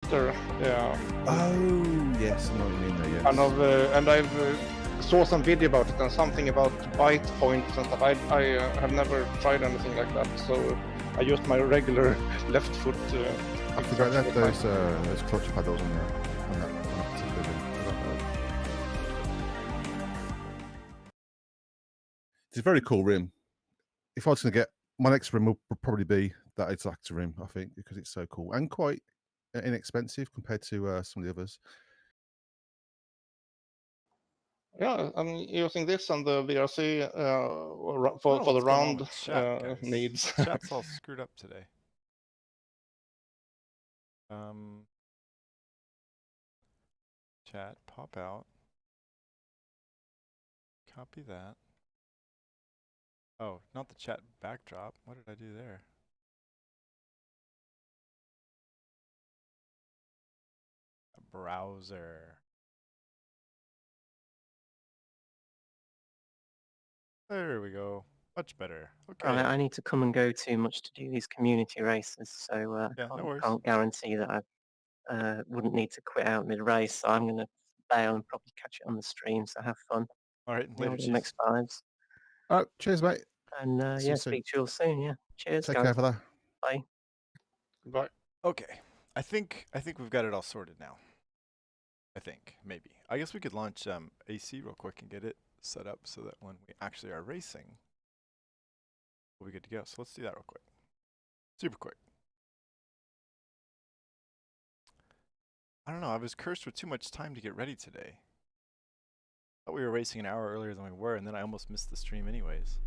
filter. Oh, yes, I know what you mean there, yes. Kind of, and I've saw some video about it and something about bite points and stuff. I have never tried anything like that, so I used my regular left foot. I forgot that those clutch paddles on there. On that particular rim. It's a very cool rim. If I was going to get my next rim, would probably be that exact rim, I think, because it's so cool and quite inexpensive compared to some of the others. Yeah, I'm using this and the VRC for the round needs. Chat's all screwed up today. Chat, pop out. Copy that. Oh, not the chat backdrop. What did I do there? A browser. There we go. Much better. Okay. I need to come and go too much to do these community races, so Yeah, no worries. can't guarantee that I wouldn't need to quit out mid-race. So I'm going to bail and probably catch it on the stream. So have fun. All right, later, Chief. MX5s. All right, cheers, mate. And yeah, speak to you all soon. Yeah, cheers. Take guys. care for that. Bye. Goodbye. Okay, I think we've got it all sorted now. I think maybe. I guess we could launch AC real quick and get it set up so that when we actually are racing, we'll be good to go. So let's do that real quick. Super quick. I don't know. I was cursed with too much time to get ready today. Thought we were racing an hour earlier than we were, and then I almost missed the stream anyways.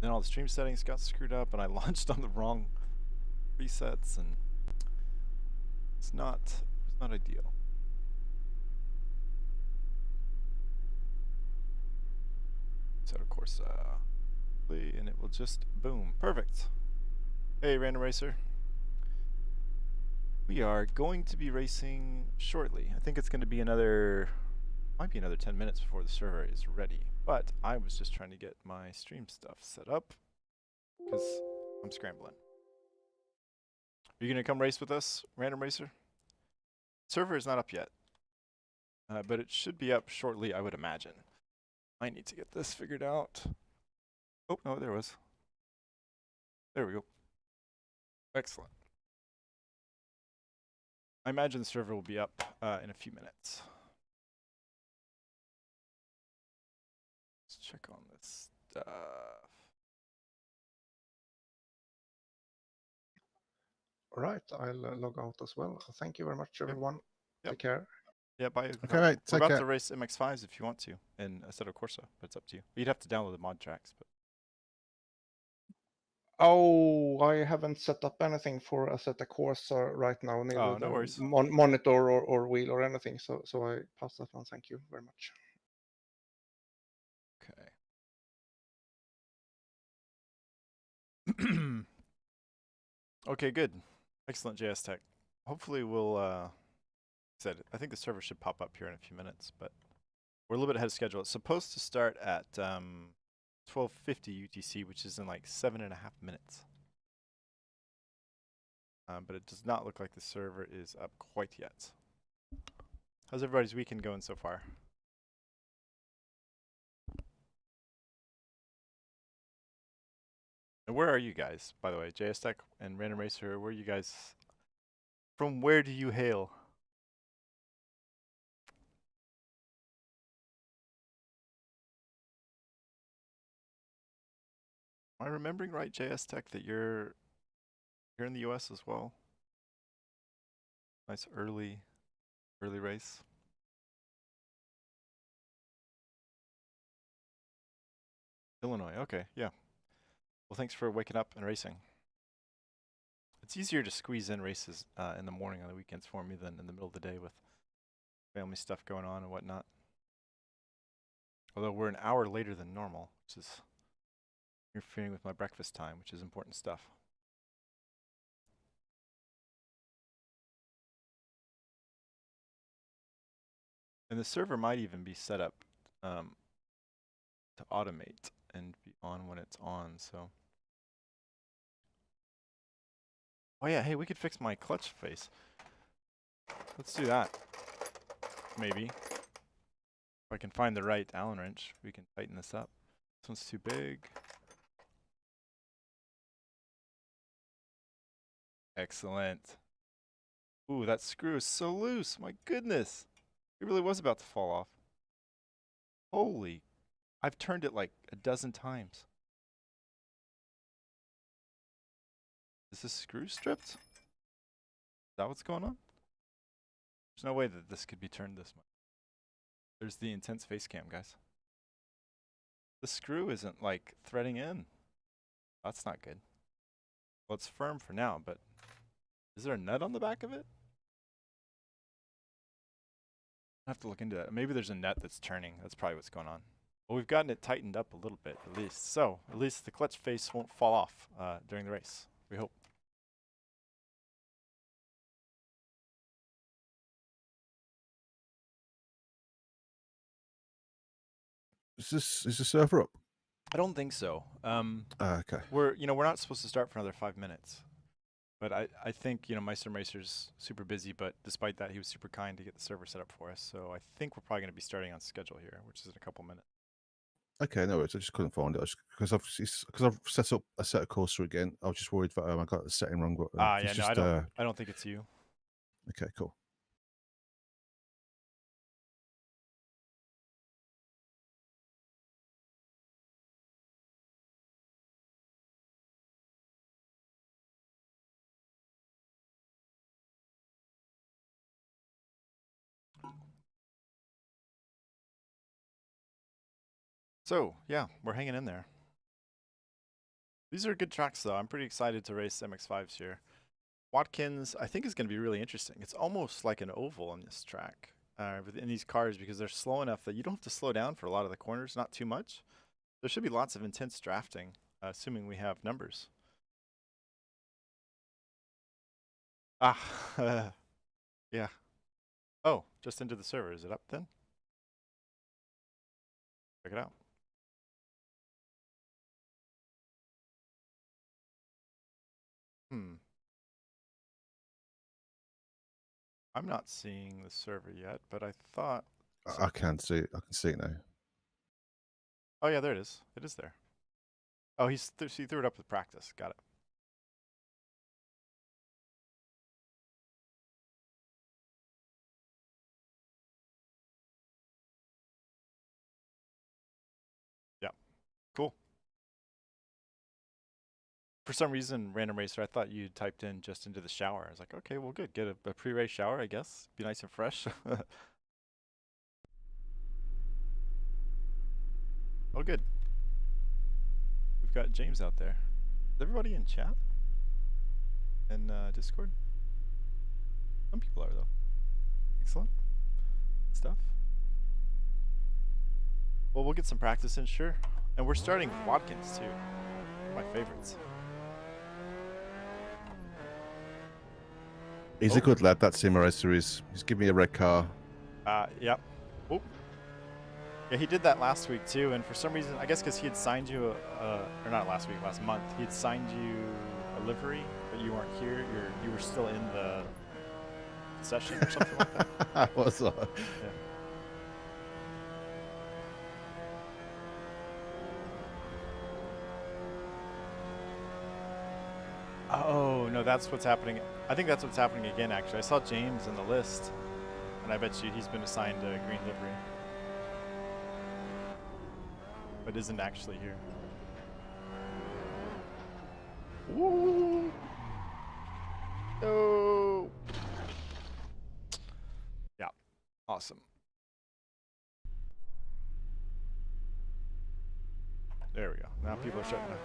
Then all the stream settings got screwed up, and I launched on the wrong presets, and it's not ideal. Set of Corsa, and it will just boom, perfect. Hey, Random Racer. We are going to be racing shortly. I think it's going to be might be another 10 minutes before the server is ready. But I was just trying to get my stream stuff set up because I'm scrambling. Are you going to come race with us, Random Racer? Server is not up yet, but it should be up shortly, I would imagine. I need to get this figured out. Oh, no, there it was. There we go. Excellent. I imagine the server will be up in a few minutes. Let's check on this stuff. All right, I'll log out as well. Thank you very much, everyone. Yep. Take care. Yeah, bye. Okay, mate. We're Take about care. to race MX5s if you want to in Assetto Corsa, but it's up to you. You'd have to download the mod tracks. But Oh, I haven't set up anything for Assetto Corsa right now. Neither Oh, no worries. Monitor or wheel or anything. So I passed that one. Thank you very much. Okay. Okay, good. Excellent, JS Tech. Hopefully we'll, I think the server should pop up here in a few minutes, but we're a little bit ahead of schedule. It's supposed to start at 12:50 UTC, which is in like 7.5 minutes. But it does not look like the server is up quite yet. How's everybody's weekend going so far? And where are you guys, by the way? JS Tech and Random Racer, where are you guys? From where do you hail? Am I remembering right, JS Tech, that you're in the US as well? Nice early race. Illinois, okay, yeah. Well, thanks for waking up and racing. It's easier to squeeze in races in the morning on the weekends for me than in the middle of the day with family stuff going on and whatnot. Although we're an hour later than normal, which is interfering with my breakfast time, which is important stuff. And the server might even be set up to automate and be on when it's on, so. Oh yeah, hey, we could fix my clutch face. Let's do that. Maybe. If I can find the right Allen wrench, we can tighten this up. This one's too big. Excellent. Ooh, that screw is so loose. My goodness. It really was about to fall off. Holy. I've turned it like a dozen times. Is this screw stripped? Is that what's going on? There's no way that this could be turned this much. There's the intense face cam, guys. The screw isn't like threading in. That's not good. Well, it's firm for now, but is there a nut on the back of it? I have to look into that. Maybe there's a nut that's turning. That's probably what's going on. Well, we've gotten it tightened up a little bit at least. So at least the clutch face won't fall off during the race. We hope. Is the server up? I don't think so. Okay. We're not supposed to start for another 5 minutes. But I think, my Sim Racer's super busy, but despite that, he was super kind to get the server set up for us. So I think we're probably going to be starting on schedule here, which is in a couple minutes. Okay, no worries. I just couldn't find it because I've set up a set of Corsa again. I was just worried that I got the setting wrong. But Yeah, no, I don't think it's you. Okay, cool. So, yeah, we're hanging in there. These are good tracks, though. I'm pretty excited to race MX5s here. Watkins, I think, is going to be really interesting. It's almost like an oval on this track in these cars because they're slow enough that you don't have to slow down for a lot of the corners, not too much. There should be lots of intense drafting, assuming we have numbers. Yeah. Oh, just into the server. Is it up then? Check it out. I'm not seeing the server yet, but I thought... I can see it. I can see it now. Oh, yeah, there it is. It is there. Oh, he threw it up with practice. Got it. Yeah. Cool. For some reason, Random Racer, I thought you typed in just into the shower. I was like, okay, well, good. Get a pre-race shower, I guess. Be nice and fresh. Oh, good. We've got James out there. Is everybody in chat? And Discord? Some people are, though. Excellent stuff. Well, we'll get some practice in, sure. And we're starting Watkins, too. My favorites. He's a good lad, that Sim Racer is. He's giving me a red car. Yep. Oh. Yeah, he did that last week, too. And for some reason, I guess because he had signed you, or not last week, last month, he had signed you a livery, but you weren't here. You were still in the session or something like that. What's that? Yeah. Oh, no, that's what's happening. I think that's what's happening again, actually. I saw James in the list, and I bet you he's been assigned a green livery. But isn't actually here. Woo! No! Yeah, awesome. There we go. Now people are starting to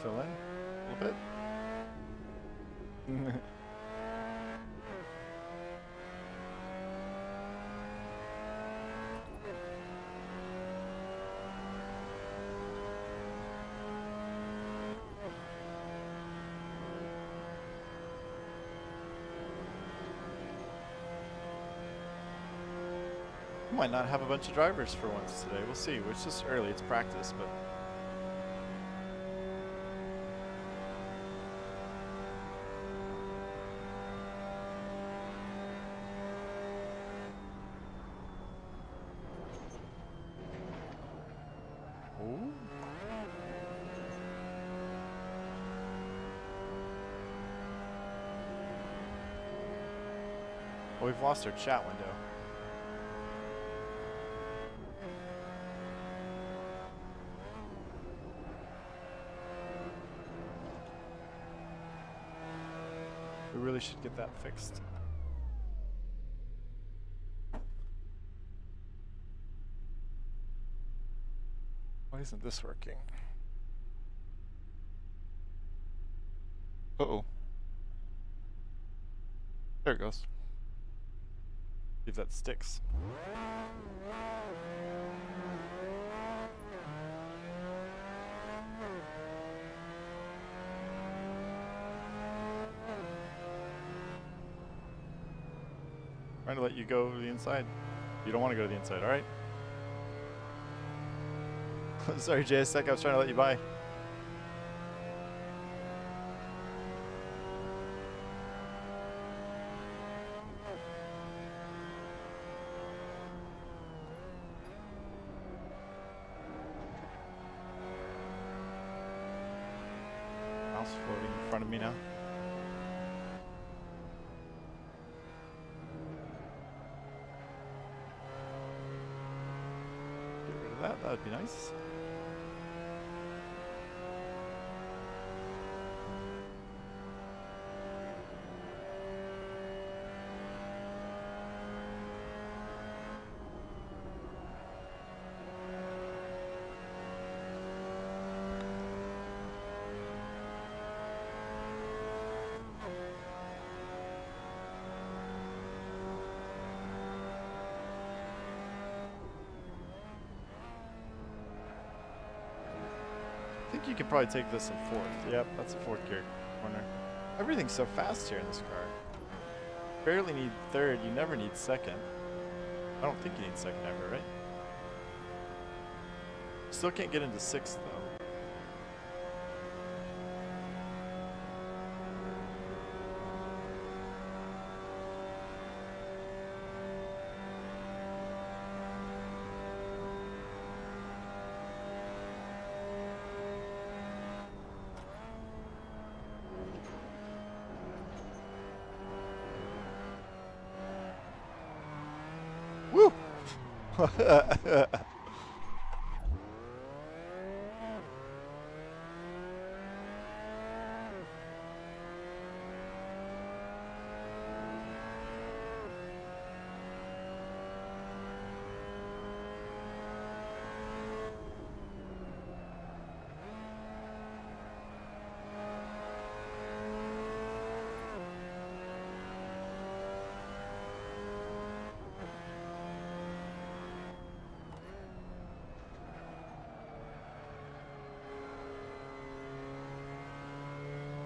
fill in a little bit. We might not have a bunch of drivers for once today. We'll see. It's just early. It's practice, but... Oh, we've lost our chat window. We really should get that fixed. Why isn't this working? Uh-oh. There it goes. See if that sticks. Trying to let you go to the inside. You don't want to go to the inside, alright? Sorry, JSTech, I was trying to let you by. Mouse floating in front of me now. Get rid of that, that would be nice. I think you could probably take this in fourth. Yep, that's a fourth gear corner. Everything's so fast here in this car. Barely need third, you never need second. I don't think you need second ever, right? Still can't get into sixth though. Woo!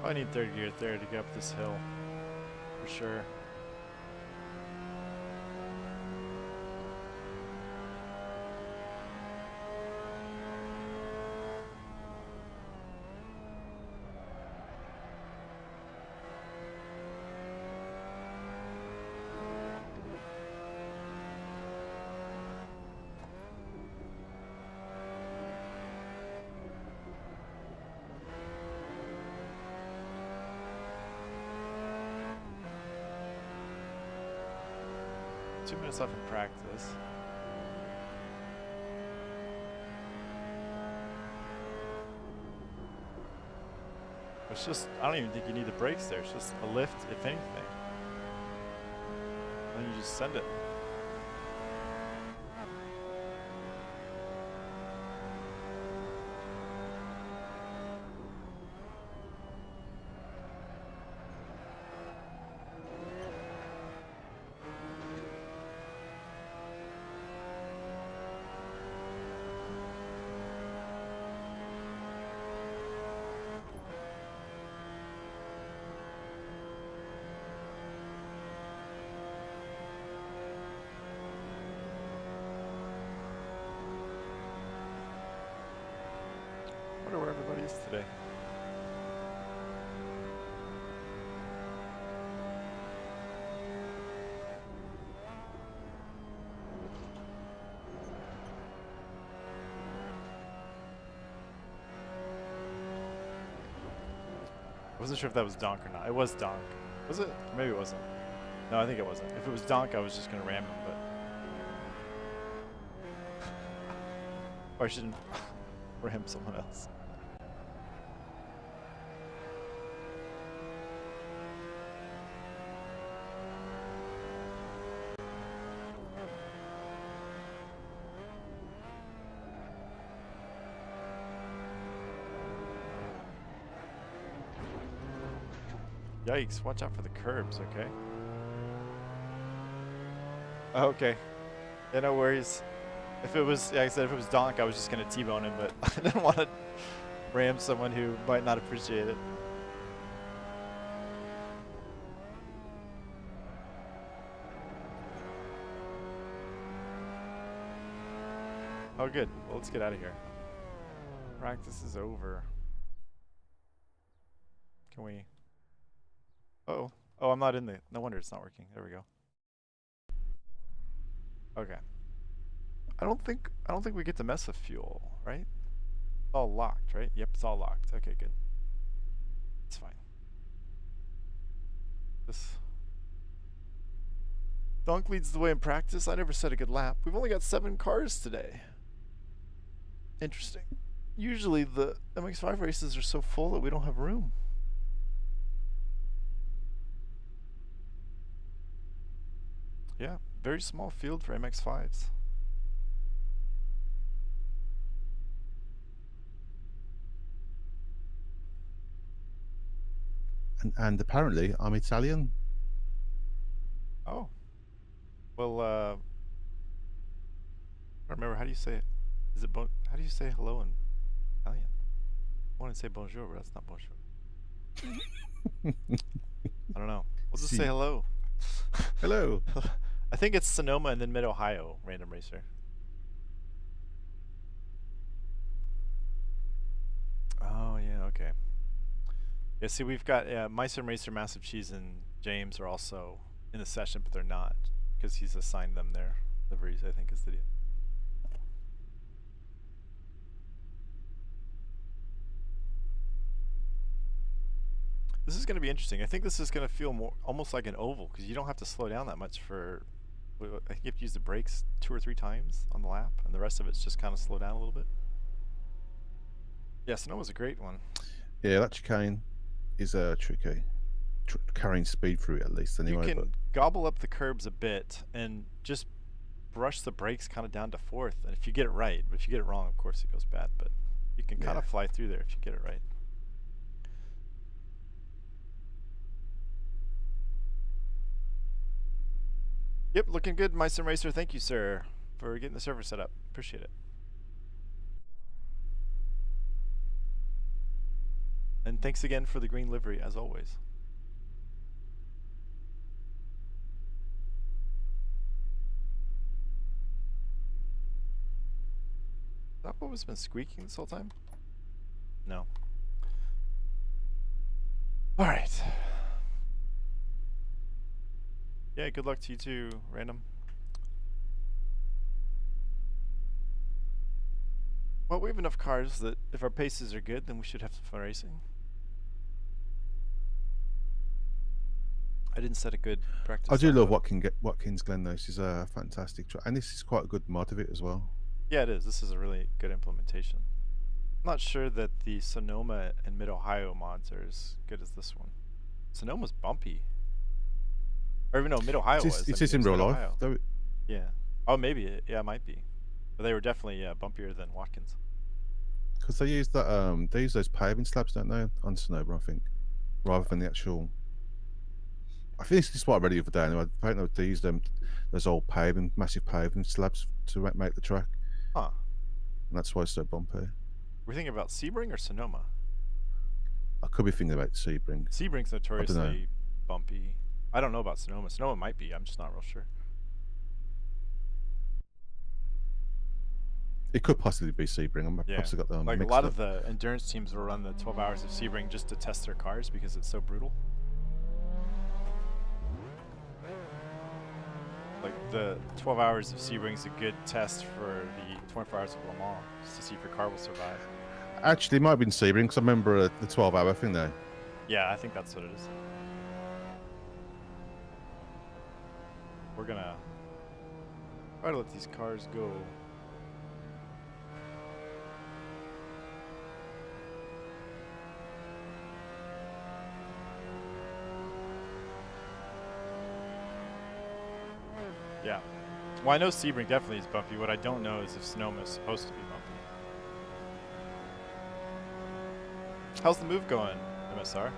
I need third gear there to get up this hill, for sure. Two minutes left in practice. It's just, I don't even think you need the brakes there. It's just a lift, if anything. Then you just send it. I wonder where everybody is today. I wasn't sure if that was Donk or not. It was Donk. Was it? Maybe it wasn't. No, I think it wasn't. If it was Donk, I was just gonna ram him, but or I shouldn't ram someone else. Yikes, watch out for the curbs, okay? Okay. Yeah, no worries. If it was, like I said, if it was Donk, I was just going to T-bone him, but I didn't want to ram someone who might not appreciate it. Oh, good. Well, let's get out of here. Practice is over. Can we... Uh-oh. Oh, I'm not in the... No wonder it's not working. There we go. Okay. I don't think we get to mess with fuel, right? It's all locked, right? Yep, it's all locked. Okay, good. It's fine. This Donk leads the way in practice. I never set a good lap. We've only got 7 cars today. Interesting. Usually the MX5 races are so full that we don't have room. Yeah, very small field for MX5s. And apparently I'm Italian. Oh. Well, I don't remember, how do you say it? Is it how do you say hello in Italian? I want to say bonjour, but that's not bonjour. I don't know. We'll just say hello. Hello. I think it's Sonoma and then Mid-Ohio, random racer. Oh, yeah, okay. Yeah, see, we've got Meister Racer, Massive Cheese, and James are also in the session, but they're not, because he's assigned them their liveries, I think is the deal. This is going to be interesting. I think this is going to feel more almost like an oval, because you don't have to slow down that much for... I think you have to use the brakes 2 or 3 times on the lap, and the rest of it's just kind of slow down a little bit. Yeah, Sonoma's a great one. Yeah, that chicane is tricky. Carrying speed through it at least anyway. You can gobble up the curbs a bit and just brush the brakes kind of down to 4th, and if you get it right, but if you get it wrong, of course it goes bad, but you can kind of fly through there if you get it right. Yep, looking good, Meister Racer. Thank you, sir, for getting the server set up. Appreciate it. And thanks again for the green livery, as always. Is that what has been squeaking this whole time? No. All right. Yeah, good luck to you too, Random. Well, we have enough cars that if our paces are good, then we should have some fun racing. I didn't set a good practice. I do love Watkins Glen though. This is a fantastic track, and this is quite a good mod of it as well. Yeah, it is. This is a really good implementation. I'm not sure that the Sonoma and Mid-Ohio mods are as good as this one. Sonoma's bumpy. Or even though Mid-Ohio was. It is in real life. Though. Yeah. Oh, maybe. Yeah, it might be. But they were definitely bumpier than Watkins. Because they use that. They use those paving slabs, don't they, on Sonoma? I think, rather than the actual. I think this is what I read the other day. Anyway. I don't know if they use those old massive paving slabs to make the track. Huh. And that's why it's so bumpy. We're thinking about Sebring or Sonoma? I could be thinking about Sebring. Sebring's notoriously bumpy. I don't know about Sonoma. Sonoma might be. I'm just not real sure. It could possibly be Sebring. I'm possibly got them like mixed a lot up. of the endurance teams will run the 12 hours of Sebring just to test their cars because it's so brutal. Like the 12 hours of Sebring is a good test for the 24 hours of Le Mans, just to see if your car will survive. Actually, it might have been Sebring because I remember the 12-hour thing there. Yeah, I think that's what it is. we're gonna try to let these cars go. Yeah. Well, I know Sebring definitely is bumpy. What I don't know is if Sonoma is supposed to be bumpy. How's the move going, MSR?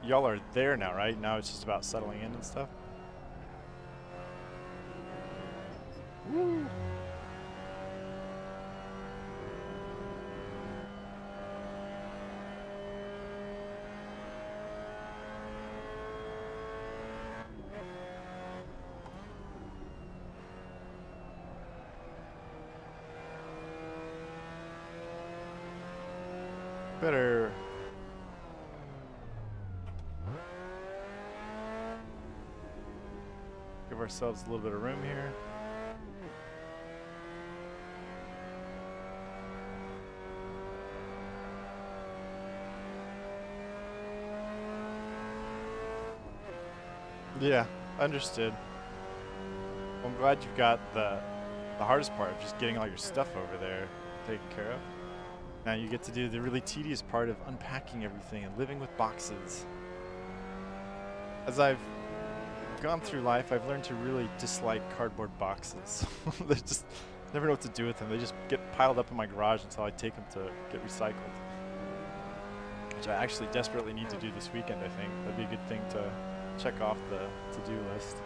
Y'all are there now, right? Now it's just about settling in and stuff? Woo! Better give ourselves a little bit of room here. Yeah, understood. Well, I'm glad you've got the hardest part of just getting all your stuff over there taken care of. Now you get to do the really tedious part of unpacking everything and living with boxes. As I've gone through life, I've learned to really dislike cardboard boxes. They just never know what to do with them. They just get piled up in my garage until I take them to get recycled. Which I actually desperately need to do this weekend, I think. That'd be a good thing to check off the to-do list.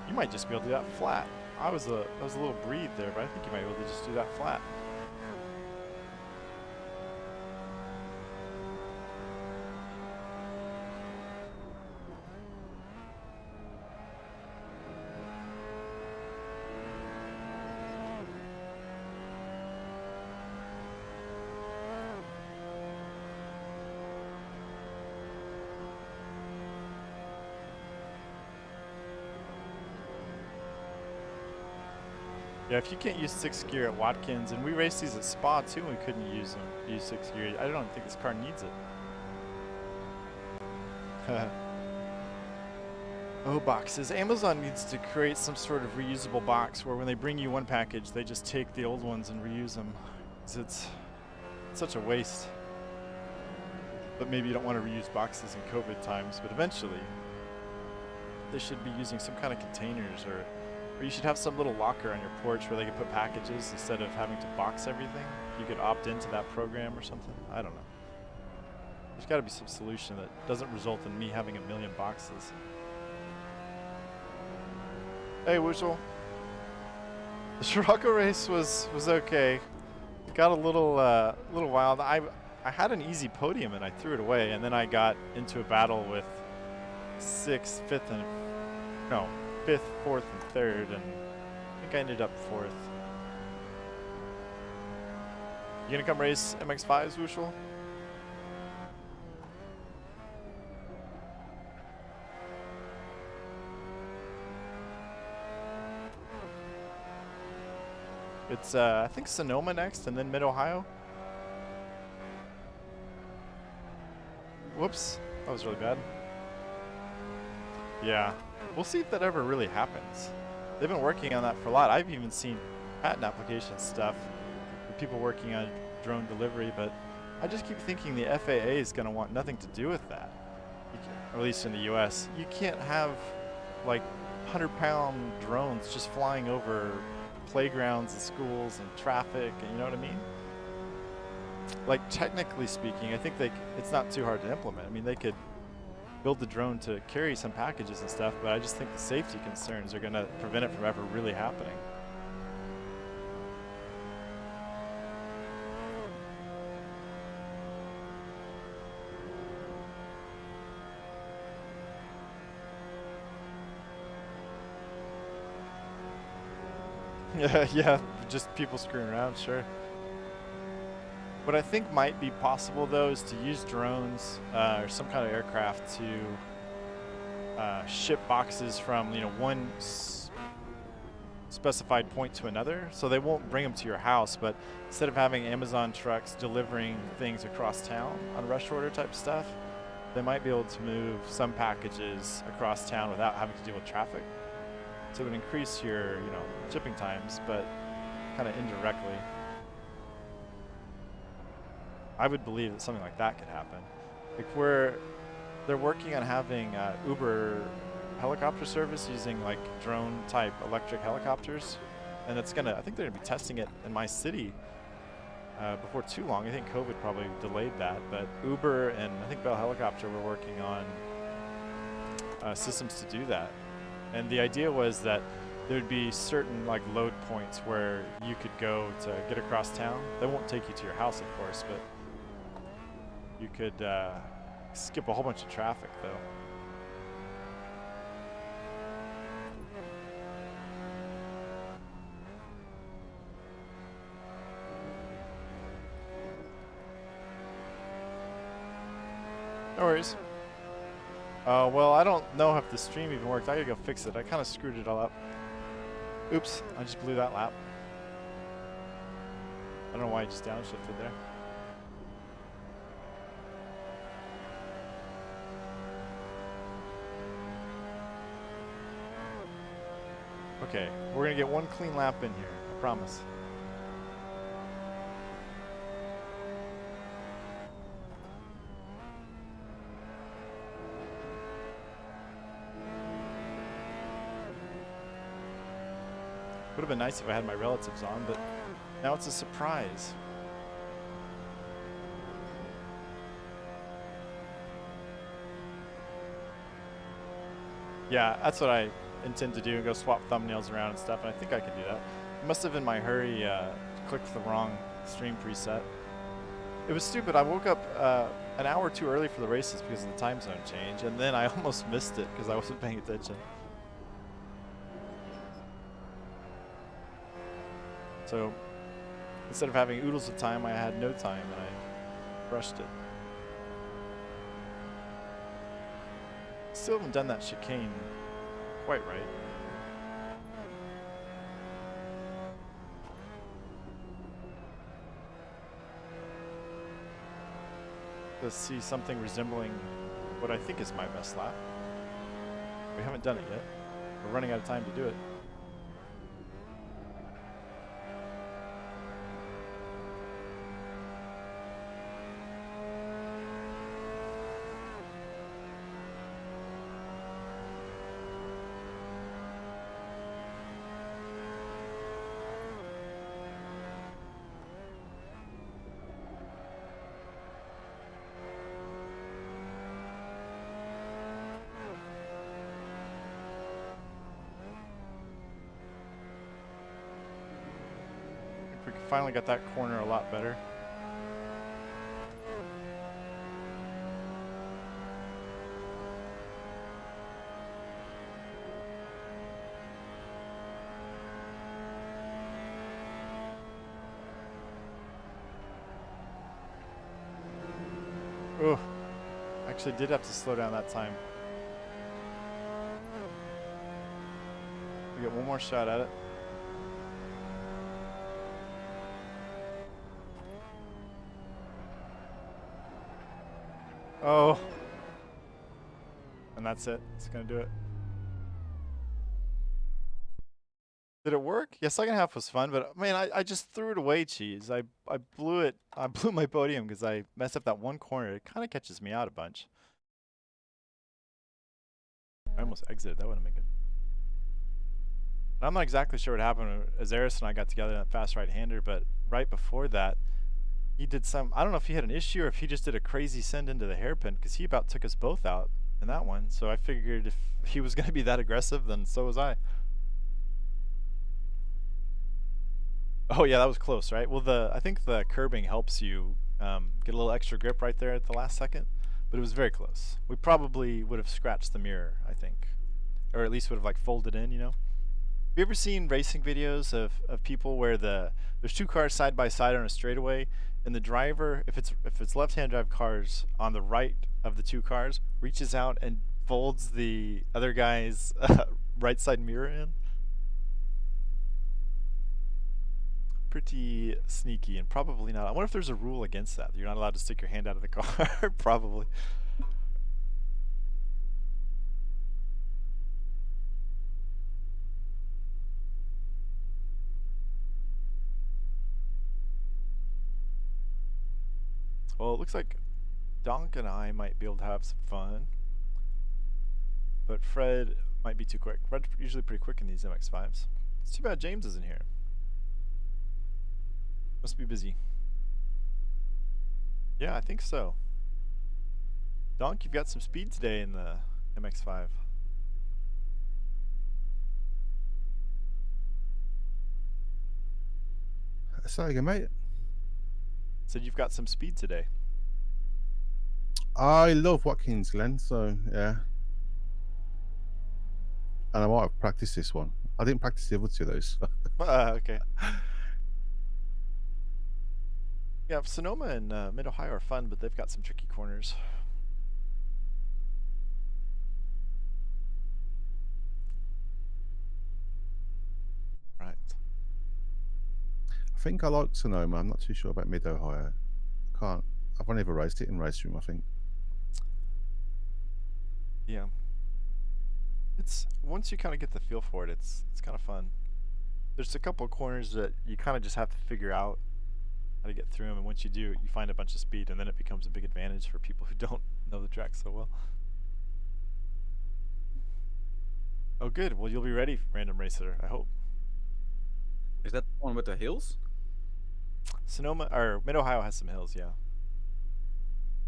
You might just be able to do that flat. I was a little breathed there, but I think you might be able to just do that flat. Yeah, if you can't use 6th gear at Watkins, and we raced these at Spa too, and we couldn't use 6th gear. I don't think this car needs it. Oh, boxes. Amazon needs to create some sort of reusable box where when they bring you one package, they just take the old ones and reuse them. 'Cause it's such a waste. But maybe you don't want to reuse boxes in COVID times, but eventually they should be using some kind of containers, or you should have some little locker on your porch where they can put packages instead of having to box everything. You could opt into that program or something. I don't know. There's got to be some solution that doesn't result in me having a million boxes. Hey, Wushel. The Scirocco race was okay. It got a little wild. I had an easy podium and I threw it away, and then I got into a battle with 6th, 5th, and 5th, 4th, and 3rd, and I think I ended up 4th. You gonna come race MX5s, Wushel? It's I think Sonoma next, and then Mid-Ohio. Whoops, that was really bad. Yeah. We'll see if that ever really happens. They've been working on that for a lot. I've even seen patent application stuff with people working on drone delivery, but I just keep thinking the FAA is going to want nothing to do with that, or at least in the US. You can't have like 100-pound drones just flying over playgrounds and schools and traffic, and you know what I mean? Like, technically speaking, I think it's not too hard to implement. I mean, they could build the drone to carry some packages and stuff, but I just think the safety concerns are going to prevent it from ever really happening. Yeah, just people screwing around, sure. What I think might be possible, though, is to use drones or some kind of aircraft to ship boxes from, one specified point to another, so they won't bring them to your house, but instead of having Amazon trucks delivering things across town on rush order type stuff, they might be able to move some packages across town without having to deal with traffic. So it would increase your, you know, shipping times, but kind of indirectly. I would believe that something like that could happen. Like they're working on having Uber helicopter service using like drone type electric helicopters, and it's gonna, I think they're gonna be testing it in my city before too long. I think COVID probably delayed that, but Uber and I think Bell Helicopter were working on systems to do that. And the idea was that there'd be certain like load points where you could go to get across town. They won't take you to your house, of course, but you could skip a whole bunch of traffic though. No worries. Well, I don't know if the stream even worked. I gotta go fix it. I kind of screwed it all up. Oops, I just blew that lap. I don't know why I just downshifted there. Okay, we're gonna get one clean lap in here, I promise. Would have been nice if I had my relatives on, but now it's a surprise. Yeah, that's what I intend to do, and go swap thumbnails around and stuff, and I think I can do that. I must have in my hurry clicked the wrong stream preset. It was stupid. I woke up an hour or two early for the races because of the time zone change, and then I almost missed it because I wasn't paying attention. So instead of having oodles of time, I had no time, and I rushed it. Still haven't done that chicane quite right. Let's see something resembling what I think is my best lap. We haven't done it yet. We're running out of time to do it. Finally got that corner a lot better. Oh, actually did have to slow down that time. We get one more shot at it. Oh, and that's it. It's gonna do it. Did it work? Yeah, second half was fun, but man, I just threw it away, cheese. I blew it. I blew my podium because I messed up that one corner. It kind of catches me out a bunch. I almost exited. That would have been good. And I'm not exactly sure what happened when Azaris and I got together in that fast right-hander, but right before that, he did some, I don't know if he had an issue or if he just did a crazy send into the hairpin, because he about took us both out in that one. So I figured if he was going to be that aggressive, then so was I. Oh yeah, that was close, right? Well, I think the curbing helps you get a little extra grip right there at the last second, but it was very close. We probably would have scratched the mirror, I think, or at least would have like folded in, you know? Have you ever seen racing videos of people where there's two cars side by side on a straightaway, and the driver, if it's left-hand drive cars, on the right of the two cars, reaches out and folds the other guy's right side mirror in? pretty sneaky and probably not. I wonder if there's a rule against that. You're not allowed to stick your hand out of the car. Probably. Well, it looks like Donk and I might be able to have some fun, but Fred might be too quick. Fred's usually pretty quick in these MX5s. It's too bad James isn't here. Must be busy. Yeah, I think so. Donk, you've got some speed today in the MX5. Say again, mate. Said you've got some speed today. I love Watkins Glen, so yeah. And I might have practiced this one. I didn't practice the other two though. So. Okay. Yeah, Sonoma and Mid-Ohio are fun, but they've got some tricky corners. Right. I think I like Sonoma. I'm not too sure about Mid-Ohio. I've only ever raced it in race room, I think. Yeah. It's once you kind of get the feel for it, it's kind of fun. There's a couple of corners that you kind of just have to figure out how to get through them, and once you do, you find a bunch of speed, and then it becomes a big advantage for people who don't know the track so well. Oh, good. Well, you'll be ready, Random Racer, I hope. Is that the one with the hills? Sonoma or Mid-Ohio has some hills, yeah.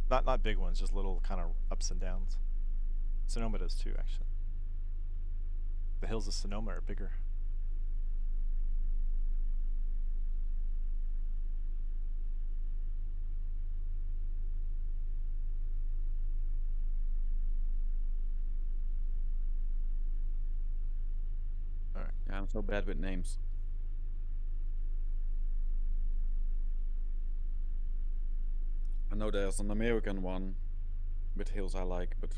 Not big ones, just little kind of ups and downs. Sonoma does too, actually. The hills of Sonoma are bigger. All right. Yeah, I'm so bad with names. I know there's an American one with hills I like, but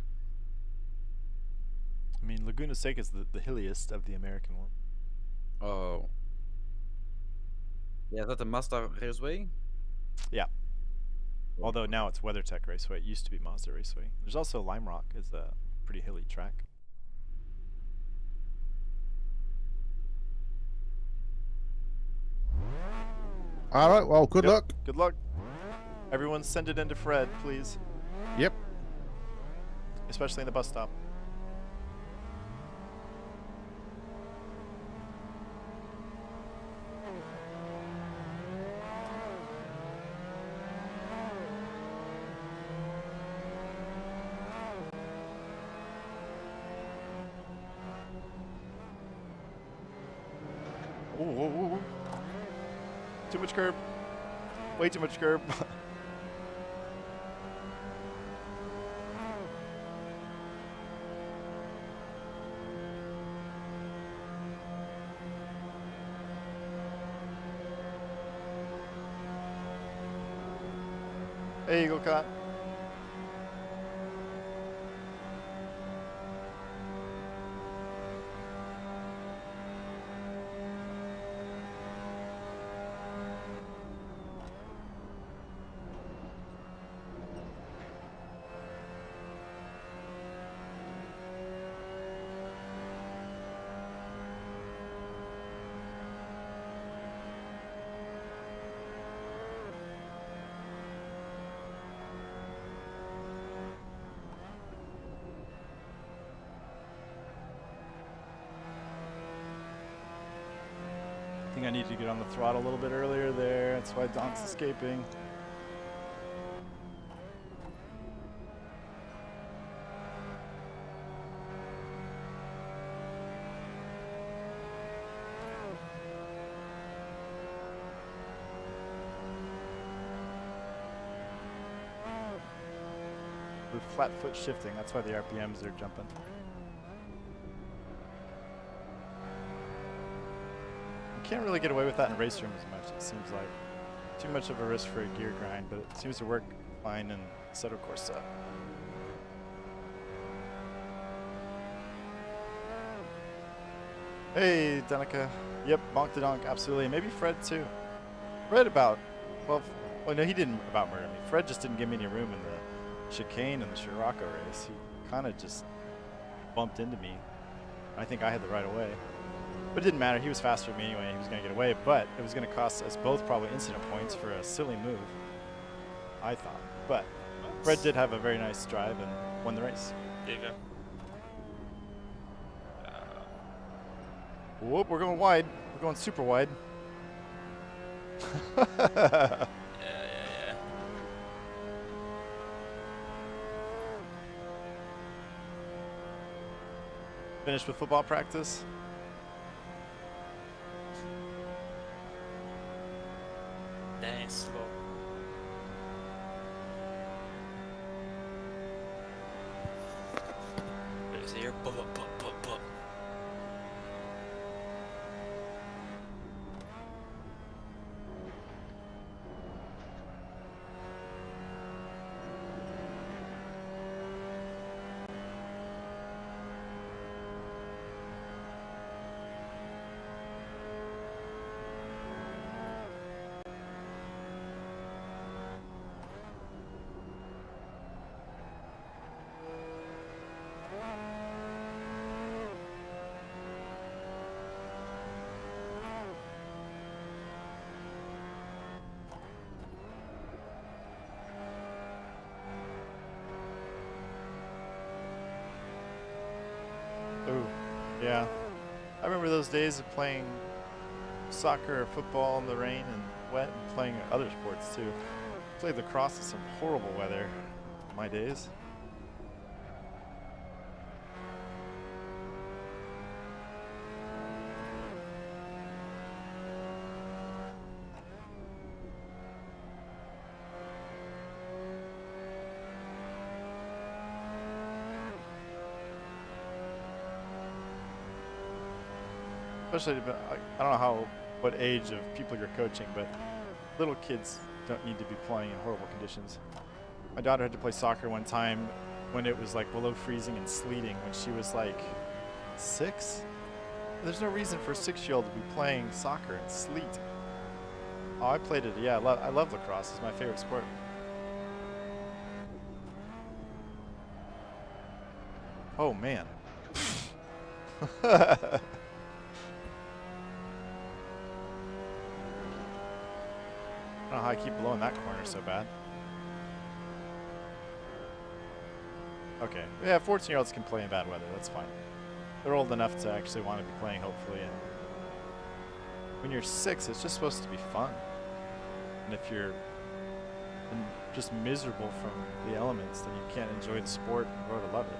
I mean, Laguna Seca is the hilliest of the American one. oh. Yeah, is that the Mazda Raceway? Yeah. Although now it's WeatherTech Raceway. It used to be Mazda Raceway. There's also Lime Rock is a pretty hilly track. All right. Well, good Yep, luck. Good luck. Everyone send it into Fred, please. Yep. Especially in the bus stop. Ooh. Too much curb. Way too much curb. Hey, Eagle Caught. I think I need to get on the throttle a little bit earlier there. That's why Donk's escaping. We're flat foot shifting. That's why the RPMs are jumping. Can't really get away with that in race room as much. It seems like too much of a risk for a gear grind, but it seems to work fine in Assetto Corsa. Hey, Danica. Yep, bonk the donk, absolutely. Maybe Fred too. Fred about, well, no, he didn't about murder me. Fred just didn't give me any room in the chicane and the Scirocco race. He kind of just bumped into me. I think I had the right of way. But it didn't matter. He was faster than me anyway. He was going to get away, but it was going to cost us both probably incident points for a silly move, I thought. But Fred did have a very nice drive and won the race. There you go. Whoop, we're going wide. We're going super wide. Yeah. Finished with football practice. Nice. Slow. There's here. Pop. Ooh, yeah. I remember those days of playing soccer or football in the rain and wet and playing other sports too. Played lacrosse in some horrible weather in my days. Especially, I don't know what age of people you're coaching, but little kids don't need to be playing in horrible conditions. My daughter had to play soccer one time when it was like below freezing and sleeting when she was like 6. There's no reason for a 6-year-old to be playing soccer in sleet. Oh, I played it. Yeah, I love lacrosse. It's my favorite sport. Oh, man. I don't know how I keep blowing that corner so bad. Okay. Yeah, 14-year-olds can play in bad weather. That's fine. They're old enough to actually want to be playing, hopefully. And when you're 6, it's just supposed to be fun. And if you're just miserable from the elements, then you can't enjoy the sport and grow to love it.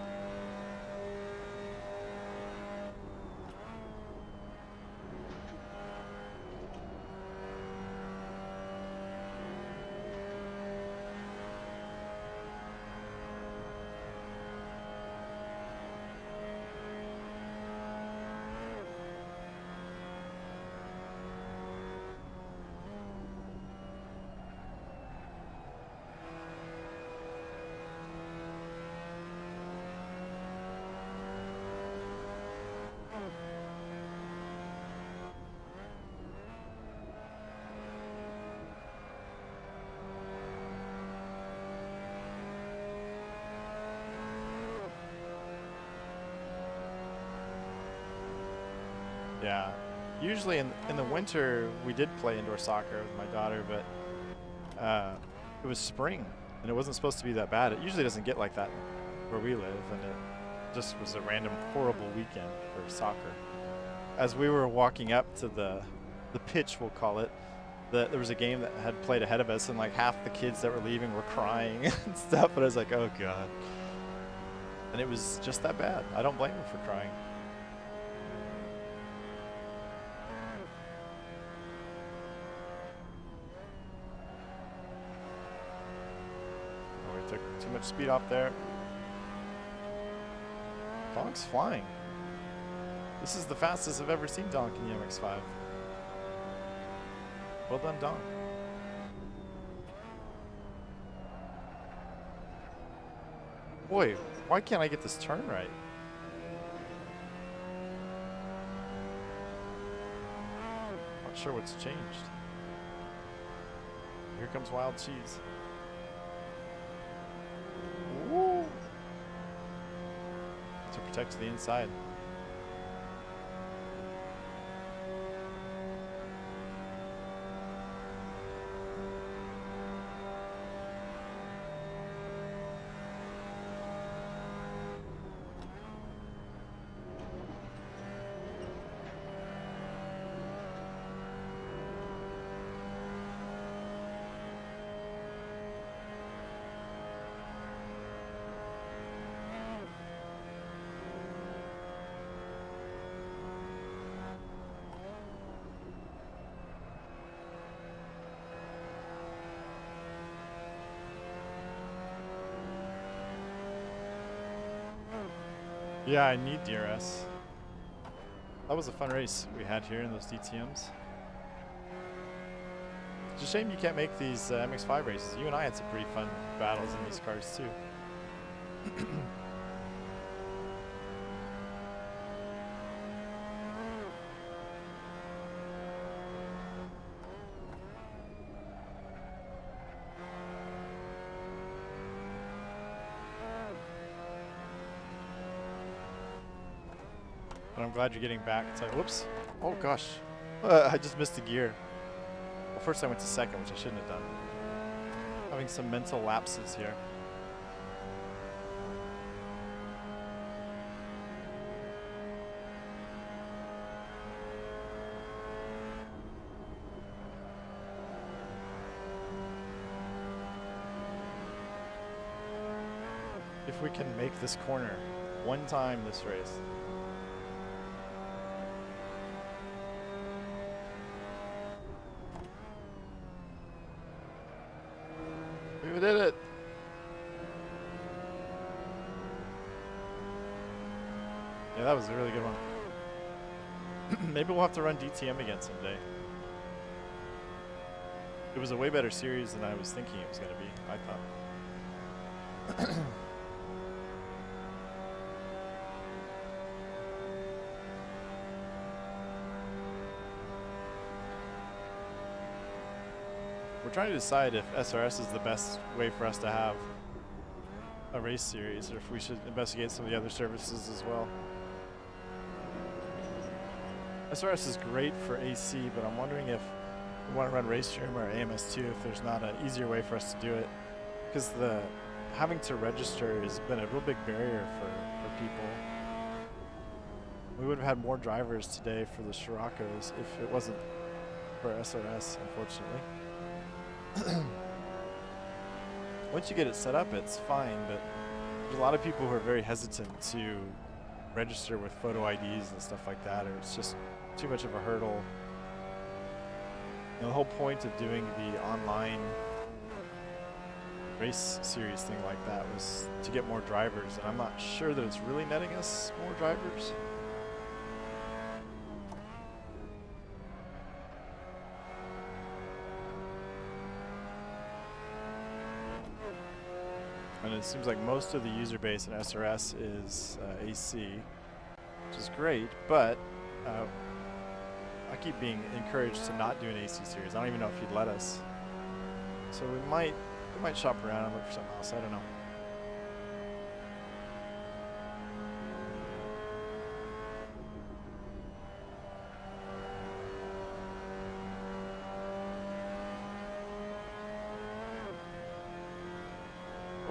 Yeah, usually in the winter we did play indoor soccer with my daughter, but it was spring and it wasn't supposed to be that bad. It usually doesn't get like that where we live, and it just was a random horrible weekend for soccer. As we were walking up to the pitch, we'll call it, there was a game that had played ahead of us, and like half the kids that were leaving were crying and stuff, but I was like, oh god. And it was just that bad. I don't blame them for crying. Took too much speed off there. Donk's flying. This is the fastest I've ever seen Donk in the MX5. Well done, Donk. Boy, why can't I get this turn right? Not sure what's changed. here comes Wild Cheese. Woo! To protect the inside. Yeah, I need DRS. That was a fun race we had here in those DTMs. It's a shame you can't make these MX5 races. You and I had some pretty fun battles in these cars too. But I'm glad you're getting back. It's like, whoops. Oh gosh. I just missed a gear. Well, first I went to second, which I shouldn't have done. Having some mental lapses here. If we can make this corner one time this race. We did it! Yeah, that was a really good one. Maybe we'll have to run DTM again someday. It was a way better series than I was thinking it was going to be, I thought. We're trying to decide if SRS is the best way for us to have a race series, or if we should investigate some of the other services as well. SRS is great for AC, but I'm wondering if we want to run Racestream or AMS2, if there's not an easier way for us to do it. Because the having to register has been a real big barrier for people. We would have had more drivers today for the Sciroccos if it wasn't for SRS, unfortunately. Once you get it set up, it's fine, but there's a lot of people who are very hesitant to register with photo IDs and stuff like that, or it's just too much of a hurdle. You know, the whole point of doing the online race series thing like that was to get more drivers, and I'm not sure that it's really netting us more drivers. And it seems like most of the user base in SRS is AC, which is great, but I keep being encouraged to not do an AC series. I don't even know if he'd let us. So we might shop around and look for something else. I don't know.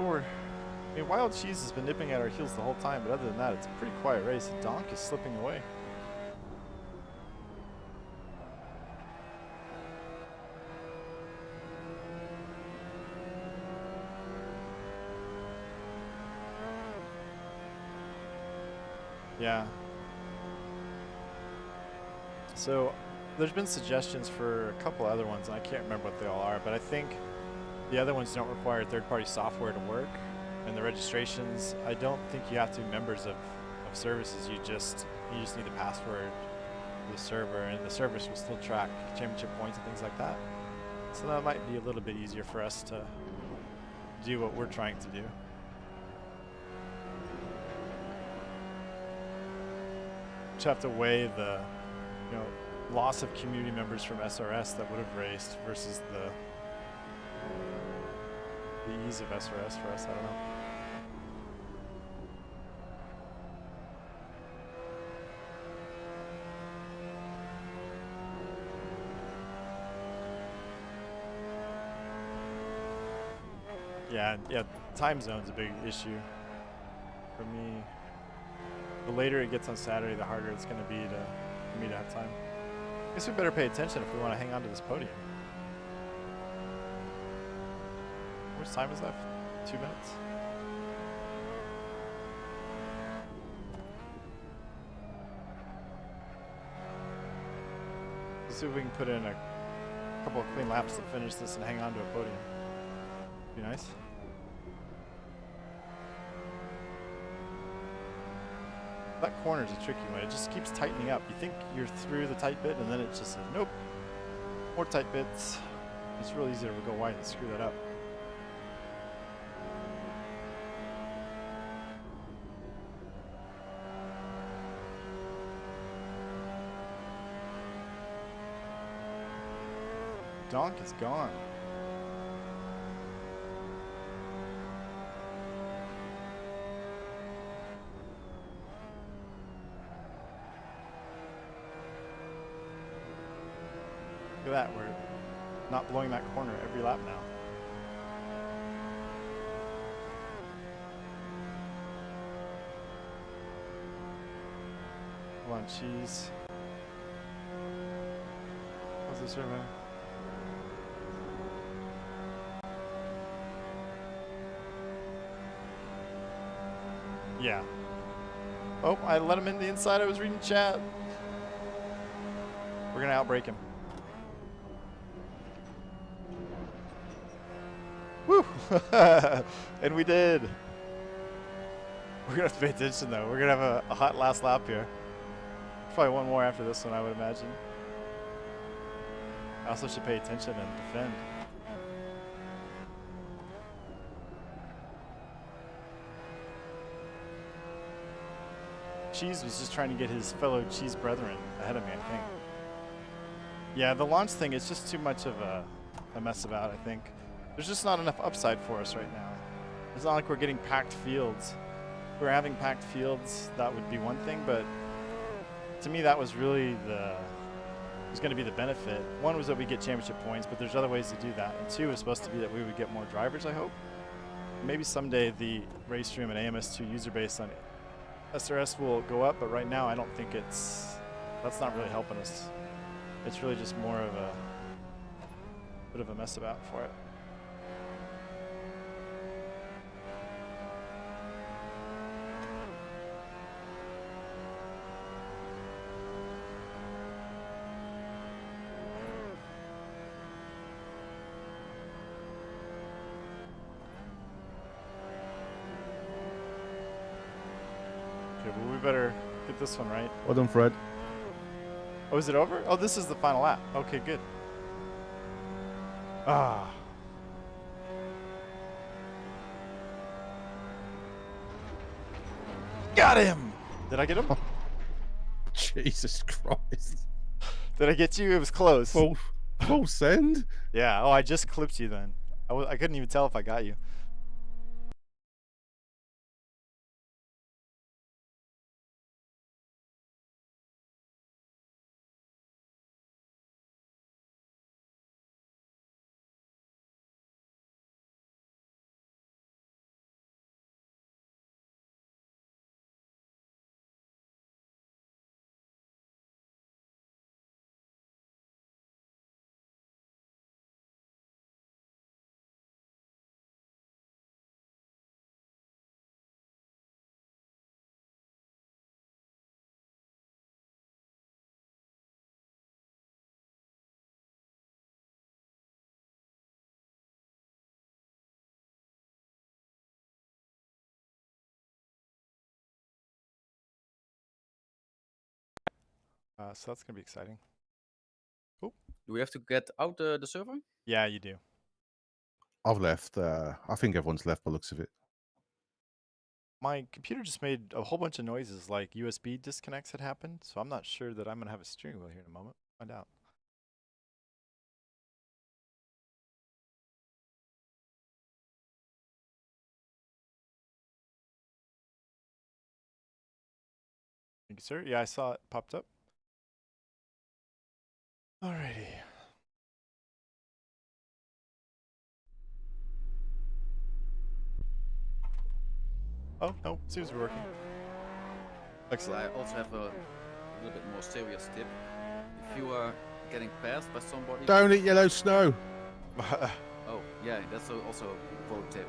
I mean, Wild Cheese has been nipping at our heels the whole time, but other than that, it's a pretty quiet race. The Donk is slipping away. Yeah. So there's been suggestions for a couple other ones, and I can't remember what they all are, but I think the other ones don't require third-party software to work. And the registrations, I don't think you have to be members of services. You just need the password to the server, and the service will still track championship points and things like that. So that might be a little bit easier for us to do what we're trying to do. Just have to weigh the, loss of community members from SRS that would have raced versus the The ease of SRS for us, I don't know. Yeah, time zone's a big issue for me. The later it gets on Saturday, the harder it's going to be for me to have time. I guess we better pay attention if we want to hang on to this podium. How much time is left? 2 minutes? Let's see if we can put in a couple of clean laps to finish this and hang on to a podium. Be nice. That corner is a tricky one. It just keeps tightening up. You think you're through the tight bit, and then it just says, nope. More tight bits. It's real easy to go wide and screw that up. Donk is gone. Look at that, we're not blowing that corner every lap now. Come on, cheese. How's the survey? Yeah. Oh, I let him in the inside. I was reading chat. We're going to outbrake him. Woo! And we did. We're going to have to pay attention, though. We're going to have a hot last lap here. Probably one more after this one, I would imagine. I also should pay attention and defend. Cheese was just trying to get his fellow cheese brethren ahead of me, I think. Yeah, the launch thing is just too much of a mess about, I think. There's just not enough upside for us right now. It's not like we're getting packed fields. If we're having packed fields, that would be one thing, but to me that was really was going to be the benefit. One was that we get championship points, but there's other ways to do that. And two is supposed to be that we would get more drivers, I hope. Maybe someday the race room and AMS2 user base on SRS will go up, but right now I don't think that's not really helping us. It's really just more of a bit of a mess about for it. Well, we better get this one right. Well done, Fred. Oh, is it over? Oh, this is the final lap. Okay, good. Ah. Got him! Did I get him? Jesus Christ. Did I get you? It was close. Full send? Yeah. Oh, I just clipped you then. I couldn't even tell if I got you. So that's gonna be exciting. Do we have to get out the server? Yeah, you do. I've left. I think everyone's left by the looks of it. My computer just made a whole bunch of noises like USB disconnects had happened, so I'm not sure that I'm gonna have a steering wheel here in a moment. Find out. Thank you, sir. Yeah, I saw it popped up. Alrighty. Oh, no, seems to be working. Actually, I also have a little bit more serious tip. If you are getting passed by somebody... Don't eat yellow snow. Oh, yeah, that's also a pro tip.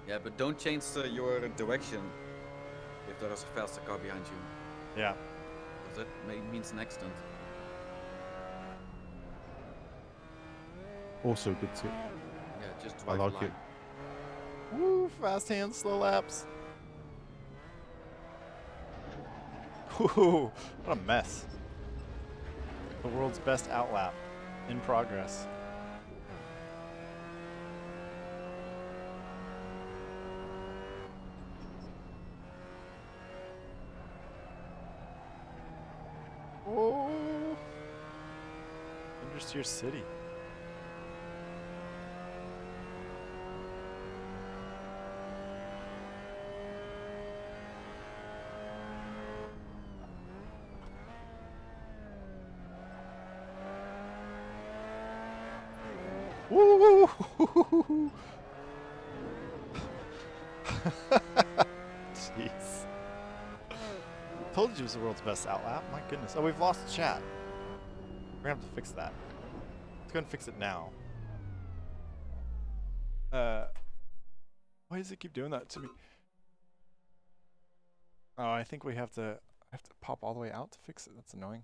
Yeah, but don't change your direction if there is a faster car behind you. Yeah. Because that means an accident. Also a good tip. Yeah, just I drive like it. Woo, fast hands, slow laps. Woo, what a mess. The world's best outlap in progress. Oh, Understeer City. Woo! Jeez. Told you it was the world's best outlap. My goodness. Oh, we've lost chat. We're gonna have to fix that. Let's go and fix it now. Why does it keep doing that to me? Oh, I think I have to pop all the way out to fix it. That's annoying.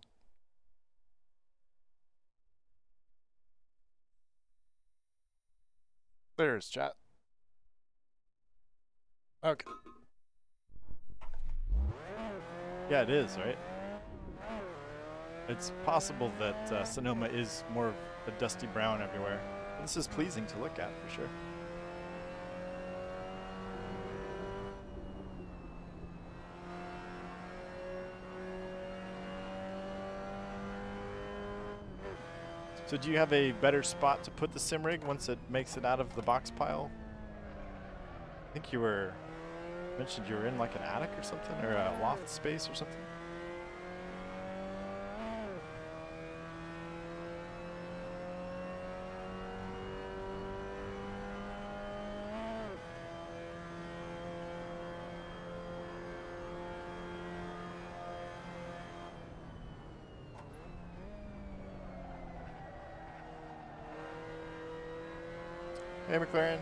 There's chat. Okay. Yeah, it is, right? It's possible that Sonoma is more of a dusty brown everywhere. This is pleasing to look at, for sure. So do you have a better spot to put the sim rig once it makes it out of the box pile? I think you mentioned you were in like an attic or something, or a loft space or something. Hey, McLaren.